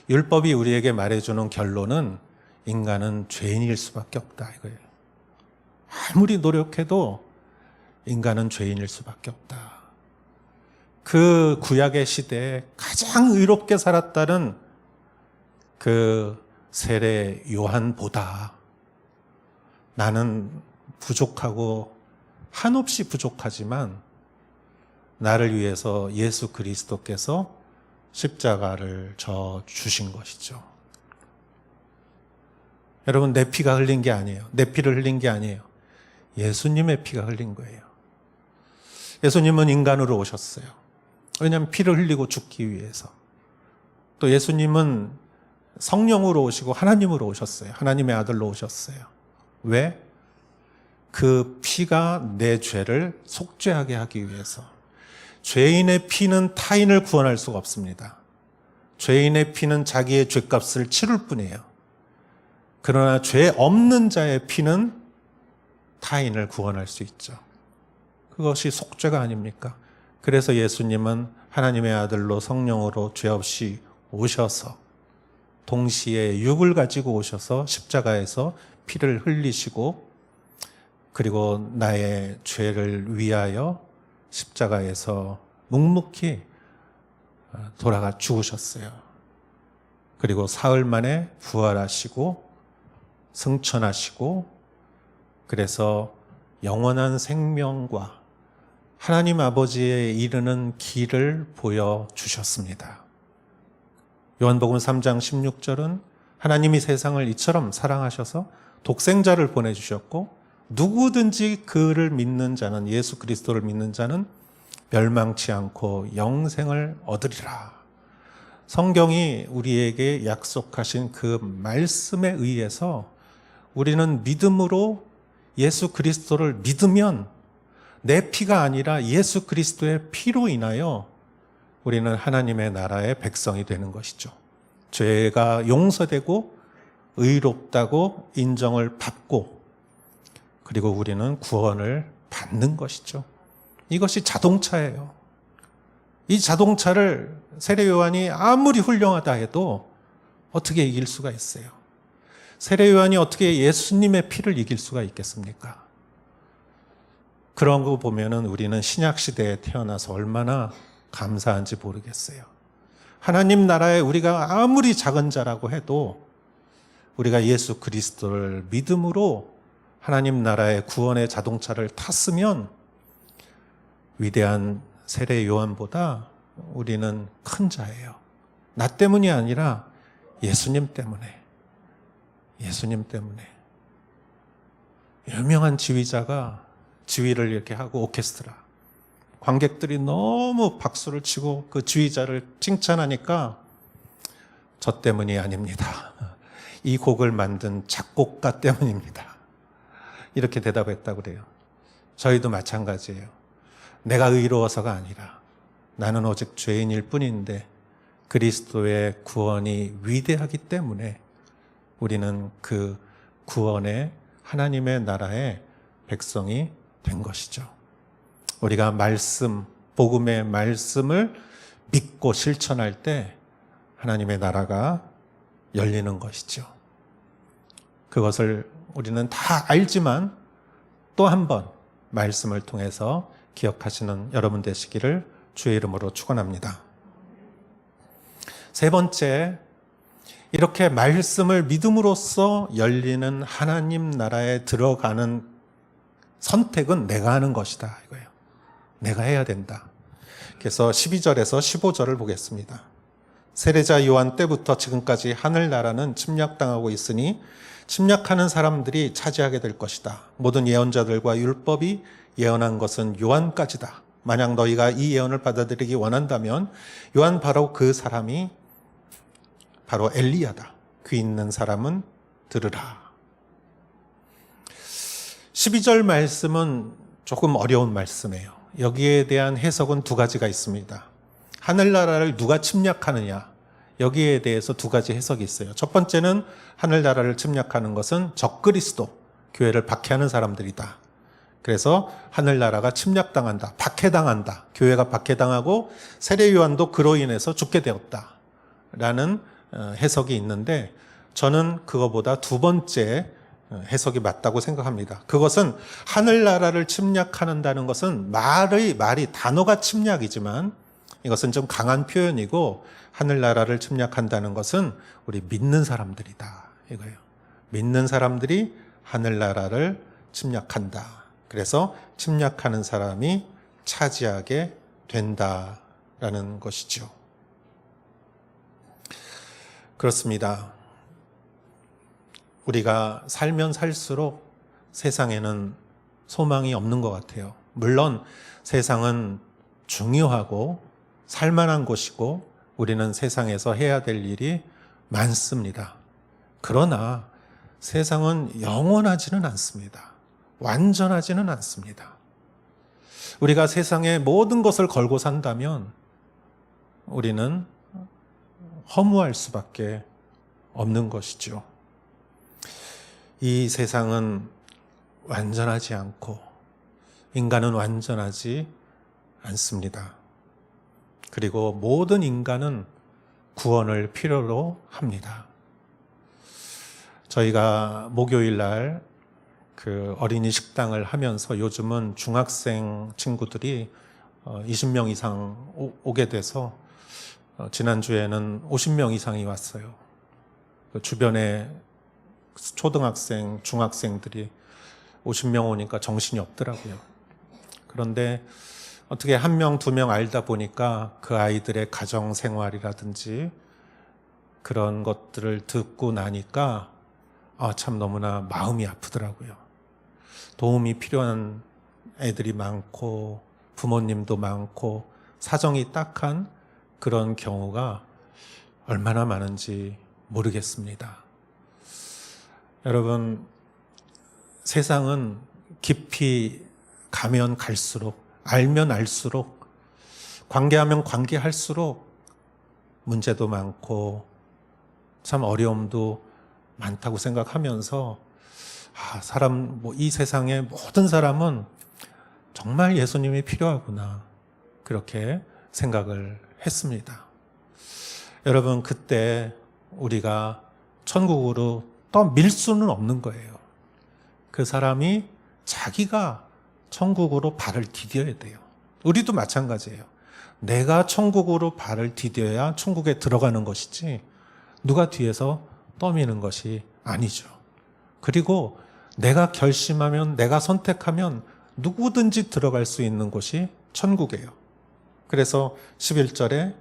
율법이 우리에게 말해주는 결론은 인간은 죄인일 수밖에 없다 이거예요. 아무리 노력해도 인간은 죄인일 수밖에 없다. 그 구약의 시대에 가장 의롭게 살았다는 그 세례 요한보다 나는 부족하고 한없이 부족하지만 나를 위해서 예수 그리스도께서 십자가를 져 주신 것이죠. 여러분, 내 피가 흘린 게 아니에요. 내 피를 흘린 게 아니에요. 예수님의 피가 흘린 거예요. 예수님은 인간으로 오셨어요. 왜냐하면 피를 흘리고 죽기 위해서. 또 예수님은 성령으로 오시고 하나님으로 오셨어요. 하나님의 아들로 오셨어요. 왜? 그 피가 내 죄를 속죄하게 하기 위해서. 죄인의 피는 타인을 구원할 수가 없습니다. 죄인의 피는 자기의 죄값을 치를 뿐이에요. 그러나 죄 없는 자의 피는 타인을 구원할 수 있죠. 그것이 속죄가 아닙니까? 그래서 예수님은 하나님의 아들로 성령으로 죄 없이 오셔서 동시에 육을 가지고 오셔서 십자가에서 피를 흘리시고 그리고 나의 죄를 위하여 십자가에서 묵묵히 돌아가 죽으셨어요. 그리고 사흘 만에 부활하시고 승천하시고 그래서 영원한 생명과 하나님 아버지에 이르는 길을 보여주셨습니다. 요한복음 3장 16절은 하나님이 세상을 이처럼 사랑하셔서 독생자를 보내주셨고 누구든지 그를 믿는 자는 예수 그리스도를 믿는 자는 멸망치 않고 영생을 얻으리라. 성경이 우리에게 약속하신 그 말씀에 의해서 우리는 믿음으로 예수 그리스도를 믿으면 내 피가 아니라 예수 그리스도의 피로 인하여 우리는 하나님의 나라의 백성이 되는 것이죠. 죄가 용서되고 의롭다고 인정을 받고 그리고 우리는 구원을 받는 것이죠. 이것이 자동차예요. 이 자동차를 세례 요한이 아무리 훌륭하다 해도 어떻게 이길 수가 있어요? 세례 요한이 어떻게 예수님의 피를 이길 수가 있겠습니까? 그런 거 보면은 우리는 신약 시대에 태어나서 얼마나 감사한지 모르겠어요. 하나님 나라에 우리가 아무리 작은 자라고 해도 우리가 예수 그리스도를 믿음으로 하나님 나라의 구원의 자동차를 탔으면 위대한 세례 요한보다 우리는 큰 자예요. 나 때문이 아니라 예수님 때문에. 예수님 때문에. 유명한 지휘자가 지휘를 이렇게 하고 오케스트라. 관객들이 너무 박수를 치고 그 지휘자를 칭찬하니까 저 때문이 아닙니다. 이 곡을 만든 작곡가 때문입니다. 이렇게 대답했다고 그래요. 저희도 마찬가지예요. 내가 의로워서가 아니라 나는 오직 죄인일 뿐인데 그리스도의 구원이 위대하기 때문에 우리는 그 구원의 하나님의 나라의 백성이 된 것이죠. 우리가 말씀, 복음의 말씀을 믿고 실천할 때 하나님의 나라가 열리는 것이죠. 그것을 우리는 다 알지만 또 한 번 말씀을 통해서 기억하시는 여러분 되시기를 주의 이름으로 축원합니다. 세 번째, 이렇게 말씀을 믿음으로써 열리는 하나님 나라에 들어가는 선택은 내가 하는 것이다 이거예요. 내가 해야 된다. 그래서 12절에서 15절을 보겠습니다. 세례자 요한 때부터 지금까지 하늘나라는 침략당하고 있으니 침략하는 사람들이 차지하게 될 것이다. 모든 예언자들과 율법이 예언한 것은 요한까지다. 만약 너희가 이 예언을 받아들이기 원한다면 요한 바로 그 사람이 바로 엘리야다. 귀 있는 사람은 들으라. 12절 말씀은 조금 어려운 말씀이에요. 여기에 대한 해석은 두 가지가 있습니다. 하늘나라를 누가 침략하느냐, 여기에 대해서 두 가지 해석이 있어요. 첫 번째는 하늘나라를 침략하는 것은 적그리스도, 교회를 박해하는 사람들이다. 그래서 하늘나라가 침략당한다, 박해당한다, 교회가 박해당하고 세례 요한도 그로 인해서 죽게 되었다 라는 해석이 있는데, 저는 그거보다 두 번째 해석이 맞다고 생각합니다. 그것은 하늘나라를 침략한다는 것은 말이 단어가 침략이지만 이것은 좀 강한 표현이고, 하늘나라를 침략한다는 것은 우리 믿는 사람들이다 이거예요. 믿는 사람들이 하늘나라를 침략한다. 그래서 침략하는 사람이 차지하게 된다라는 것이죠. 그렇습니다. 우리가 살면 살수록 세상에는 소망이 없는 것 같아요. 물론 세상은 중요하고 살만한 곳이고 우리는 세상에서 해야 될 일이 많습니다. 그러나 세상은 영원하지는 않습니다. 완전하지는 않습니다. 우리가 세상의 모든 것을 걸고 산다면 우리는 허무할 수밖에 없는 것이죠. 이 세상은 완전하지 않고 인간은 완전하지 않습니다. 그리고 모든 인간은 구원을 필요로 합니다. 저희가 목요일 날 그 어린이 식당을 하면서 요즘은 중학생 친구들이 20명 이상 오게 돼서 지난주에는 50명 이상이 왔어요. 그 주변에 초등학생, 중학생들이 50명 오니까 정신이 없더라고요. 그런데 어떻게 한 명, 두 명 알다 보니까 그 아이들의 가정 생활이라든지 그런 것들을 듣고 나니까 참 너무나 마음이 아프더라고요. 도움이 필요한 애들이 많고 부모님도 많고 사정이 딱한 그런 경우가 얼마나 많은지 모르겠습니다. 여러분, 세상은 깊이 가면 갈수록, 알면 알수록, 관계하면 관계할수록 문제도 많고 참 어려움도 많다고 생각하면서 이 세상의 모든 사람은 정말 예수님이 필요하구나, 그렇게 생각을 했습니다. 여러분, 그때 우리가 천국으로 떠밀 수는 없는 거예요. 그 사람이 자기가 천국으로 발을 디뎌야 돼요. 우리도 마찬가지예요. 내가 천국으로 발을 디뎌야 천국에 들어가는 것이지 누가 뒤에서 떠미는 것이 아니죠. 그리고 내가 결심하면, 내가 선택하면 누구든지 들어갈 수 있는 곳이 천국이에요. 그래서 11절에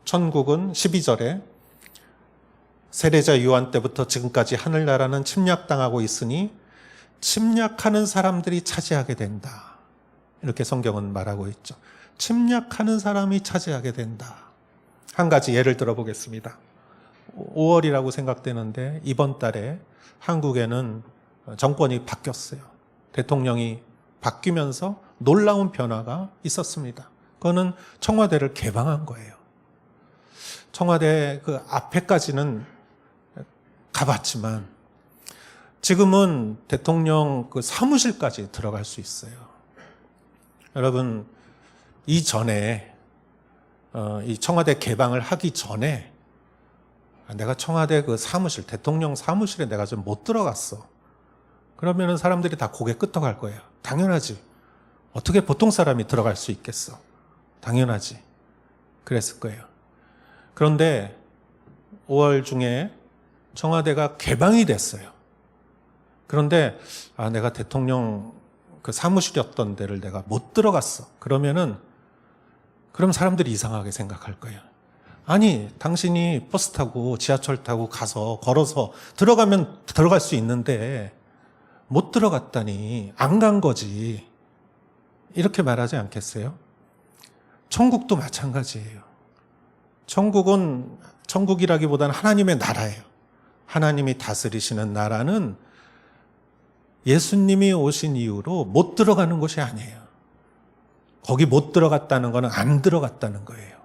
천국은 12절에 세례자 요한 때부터 지금까지 하늘나라는 침략당하고 있으니 침략하는 사람들이 차지하게 된다, 이렇게 성경은 말하고 있죠. 침략하는 사람이 차지하게 된다. 한 가지 예를 들어 보겠습니다. 5월이라고 생각되는데 이번 달에 한국에는 정권이 바뀌었어요. 대통령이 바뀌면서 놀라운 변화가 있었습니다. 그거는 청와대를 개방한 거예요. 청와대 그 앞에까지는 가봤지만 지금은 대통령 그 사무실까지 들어갈 수 있어요. 여러분, 이전에 이 청와대 개방을 하기 전에 내가 청와대 그 사무실, 대통령 사무실에 내가 좀 못 들어갔어. 그러면은 사람들이 다 고개 끄덕할 거예요. 당연하지. 어떻게 보통 사람이 들어갈 수 있겠어? 당연하지. 그랬을 거예요. 그런데 5월 중에 청와대가 개방이 됐어요. 그런데 내가 대통령 그 사무실이었던 데를 내가 못 들어갔어. 그럼 사람들이 이상하게 생각할 거예요. 아니, 당신이 버스 타고 지하철 타고 가서 걸어서 들어가면 들어갈 수 있는데 못 들어갔다니 안 간 거지, 이렇게 말하지 않겠어요? 천국도 마찬가지예요. 천국이라기보다는 하나님의 나라예요. 하나님이 다스리시는 나라는 예수님이 오신 이후로 못 들어가는 곳이 아니에요. 거기 못 들어갔다는 거는 안 들어갔다는 거예요.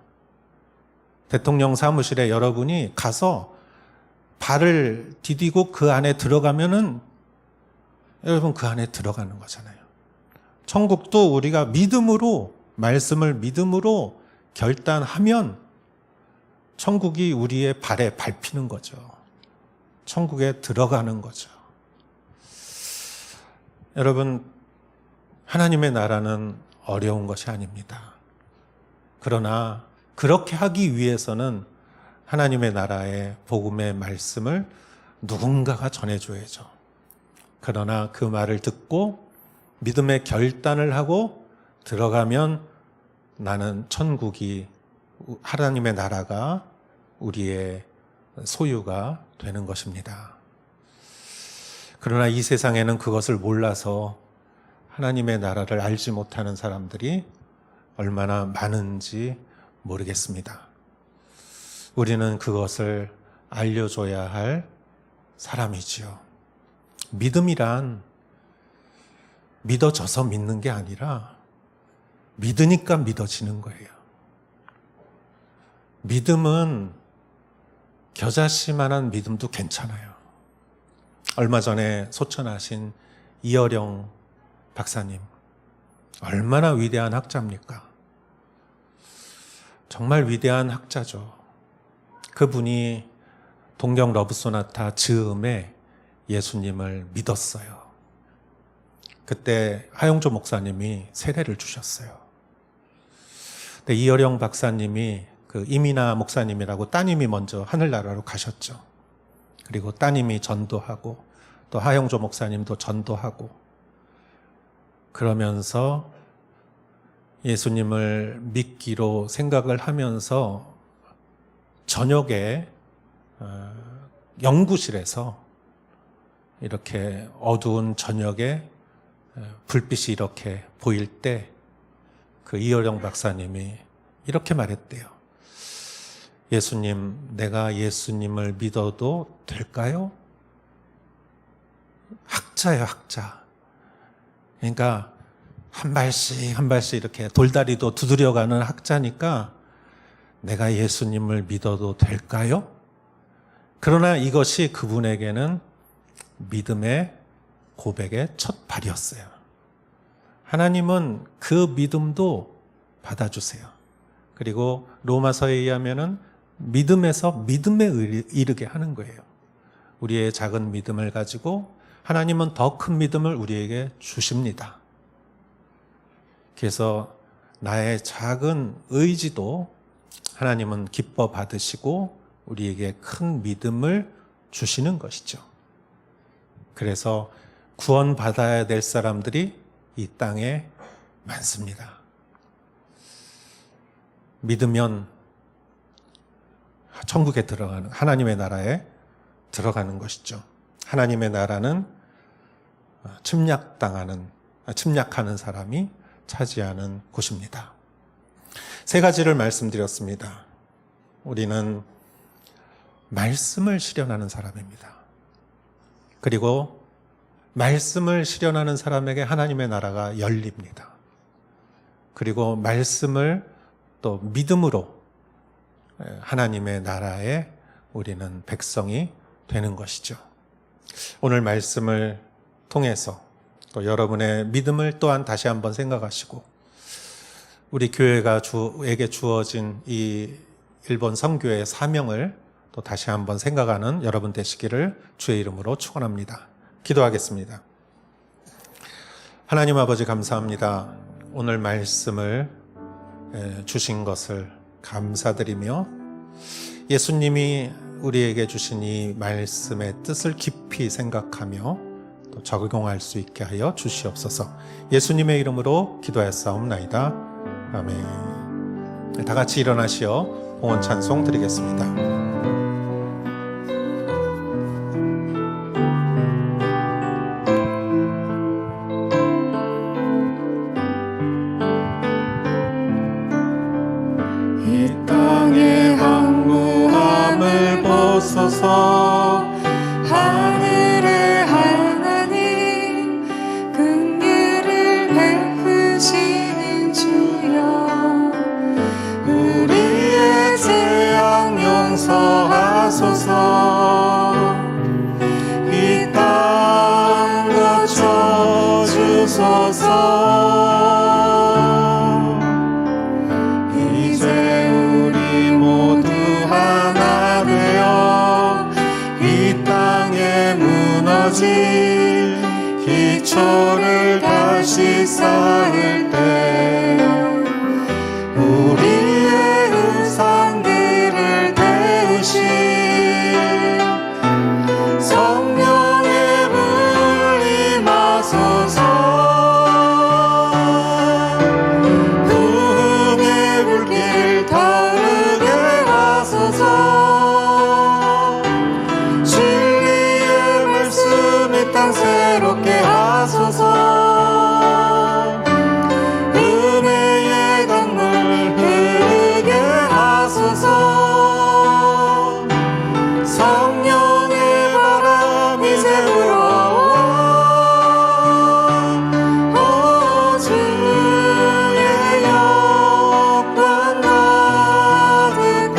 대통령 사무실에 여러분이 가서 발을 디디고 그 안에 들어가면은 여러분 그 안에 들어가는 거잖아요. 천국도 우리가 말씀을 믿음으로 결단하면 천국이 우리의 발에 밟히는 거죠. 천국에 들어가는 거죠. 여러분, 하나님의 나라는 어려운 것이 아닙니다. 그러나 그렇게 하기 위해서는 하나님의 나라의 복음의 말씀을 누군가가 전해줘야죠. 그러나 그 말을 듣고 믿음의 결단을 하고 들어가면 나는 천국이, 하나님의 나라가 우리의 소유가 되는 것입니다. 그러나 이 세상에는 그것을 몰라서 하나님의 나라를 알지 못하는 사람들이 얼마나 많은지 모르겠습니다. 우리는 그것을 알려줘야 할 사람이지요. 믿음이란 믿어져서 믿는 게 아니라 믿으니까 믿어지는 거예요. 믿음은 겨자씨만한 믿음도 괜찮아요. 얼마 전에 소천하신 이어령 박사님, 얼마나 위대한 학자입니까? 정말 위대한 학자죠. 그분이 동경 러브소나타 즈음에 예수님을 믿었어요. 그때 하용조 목사님이 세례를 주셨어요. 근데 이어령 박사님이 그 이민아 목사님이라고 따님이 먼저 하늘나라로 가셨죠. 그리고 따님이 전도하고 또 하용조 목사님도 전도하고 그러면서 예수님을 믿기로 생각을 하면서 저녁에 연구실에서 이렇게 어두운 저녁에 불빛이 이렇게 보일 때 그 이어령 박사님이 이렇게 말했대요. 예수님, 내가 예수님을 믿어도 될까요? 학자예요, 학자. 그러니까 한 발씩 한 발씩 이렇게 돌다리도 두드려가는 학자니까 내가 예수님을 믿어도 될까요? 그러나 이것이 그분에게는 믿음의 고백의 첫 발이었어요. 하나님은 그 믿음도 받아주세요. 그리고 로마서에 의하면은 믿음에서 믿음에 이르게 하는 거예요. 우리의 작은 믿음을 가지고 하나님은 더 큰 믿음을 우리에게 주십니다. 그래서 나의 작은 의지도 하나님은 기뻐 받으시고 우리에게 큰 믿음을 주시는 것이죠. 그래서 구원받아야 될 사람들이 이 땅에 많습니다. 믿으면 천국에 들어가는, 하나님의 나라에 들어가는 것이죠. 하나님의 나라는 침략하는 사람이 차지하는 곳입니다. 세 가지를 말씀드렸습니다. 우리는 말씀을 실현하는 사람입니다. 그리고 말씀을 실현하는 사람에게 하나님의 나라가 열립니다. 그리고 말씀을 또 믿음으로 하나님의 나라에 우리는 백성이 되는 것이죠. 오늘 말씀을 통해서 또 여러분의 믿음을 또한 다시 한번 생각하시고 우리 교회에게 주어진 이 일본 선교의 사명을 또 다시 한번 생각하는 여러분 되시기를 주의 이름으로 축원합니다. 기도하겠습니다. 하나님 아버지 감사합니다. 오늘 말씀을 주신 것을 감사드리며 예수님이 우리에게 주신 이 말씀의 뜻을 깊이 생각하며 또 적용할 수 있게 하여 주시옵소서. 예수님의 이름으로 기도하였사옵나이다. 아멘. 다 같이 일어나시어 봉헌 찬송 드리겠습니다. 하늘의 하나님 긍휼을 베푸시는 주여 우리의 죄악 용서하소서. 이 땅 고쳐 주소서. 이제 우리 모두 하나 되어 이 땅에 무너진 기초를 다시 쌓을 때 우리의 우상들을 태우신 성령의 불 임하소서. 부흥의 불길 타오르게 하소서. 진리의 말씀 이 땅 새롭게 하소서. 은혜의 강물 흐르게 하소서. 성령의 바람 이제 불어와 주의 영광 가득한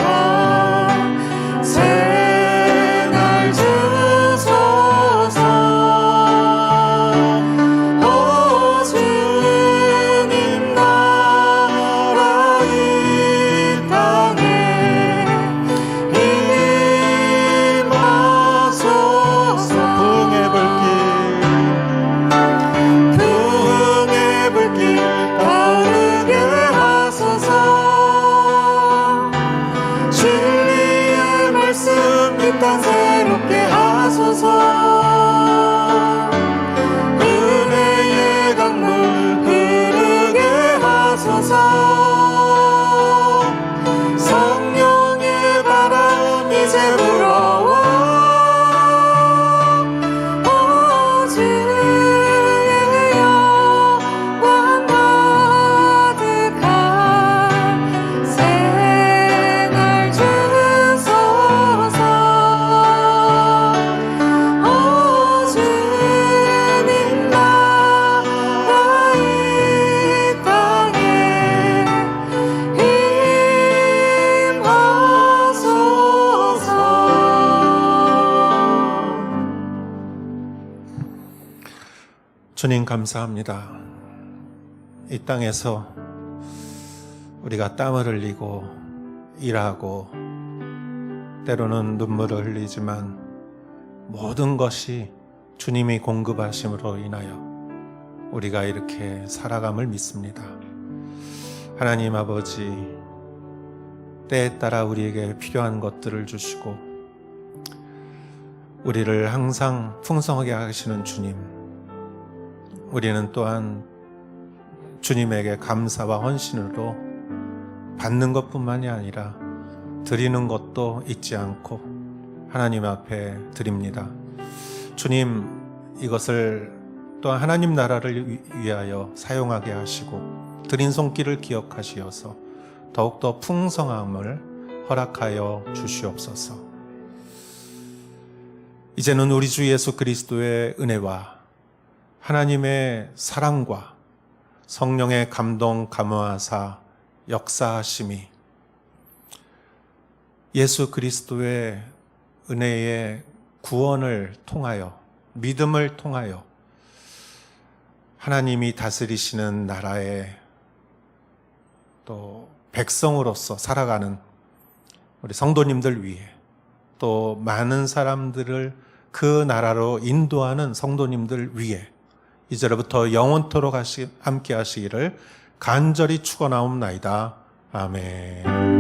진리의 말씀 이 땅 새롭게 하소서. 은혜의 강물 흐르게 하소서. 성령의 바람 이제 불어와 주의 영광 가득한 새날 주소서. 주님 나라 이 땅에 임하소서. 주님 감사합니다. 이 땅에서 우리가 땀을 흘리고 일하고 때로는 눈물을 흘리지만 모든 것이 주님이 공급하심으로 인하여 우리가 이렇게 살아감을 믿습니다. 하나님 아버지, 때에 따라 우리에게 필요한 것들을 주시고 우리를 항상 풍성하게 하시는 주님, 우리는 또한 주님에게 감사와 헌신으로 받는 것뿐만이 아니라 드리는 것도 잊지 않고 하나님 앞에 드립니다. 주님, 이것을 또한 하나님 나라를 위하여 사용하게 하시고 드린 손길을 기억하시어서 더욱더 풍성함을 허락하여 주시옵소서. 이제는 우리 주 예수 그리스도의 은혜와 하나님의 사랑과 성령의 감동 감화사 역사하심이 예수 그리스도의 은혜의 구원을 통하여 믿음을 통하여 하나님이 다스리시는 나라의 또 백성으로서 살아가는 우리 성도님들 위해 또 많은 사람들을 그 나라로 인도하는 성도님들 위해 이제로부터 영원토록 함께 하시기를 간절히 축원하옵나이다. 아멘.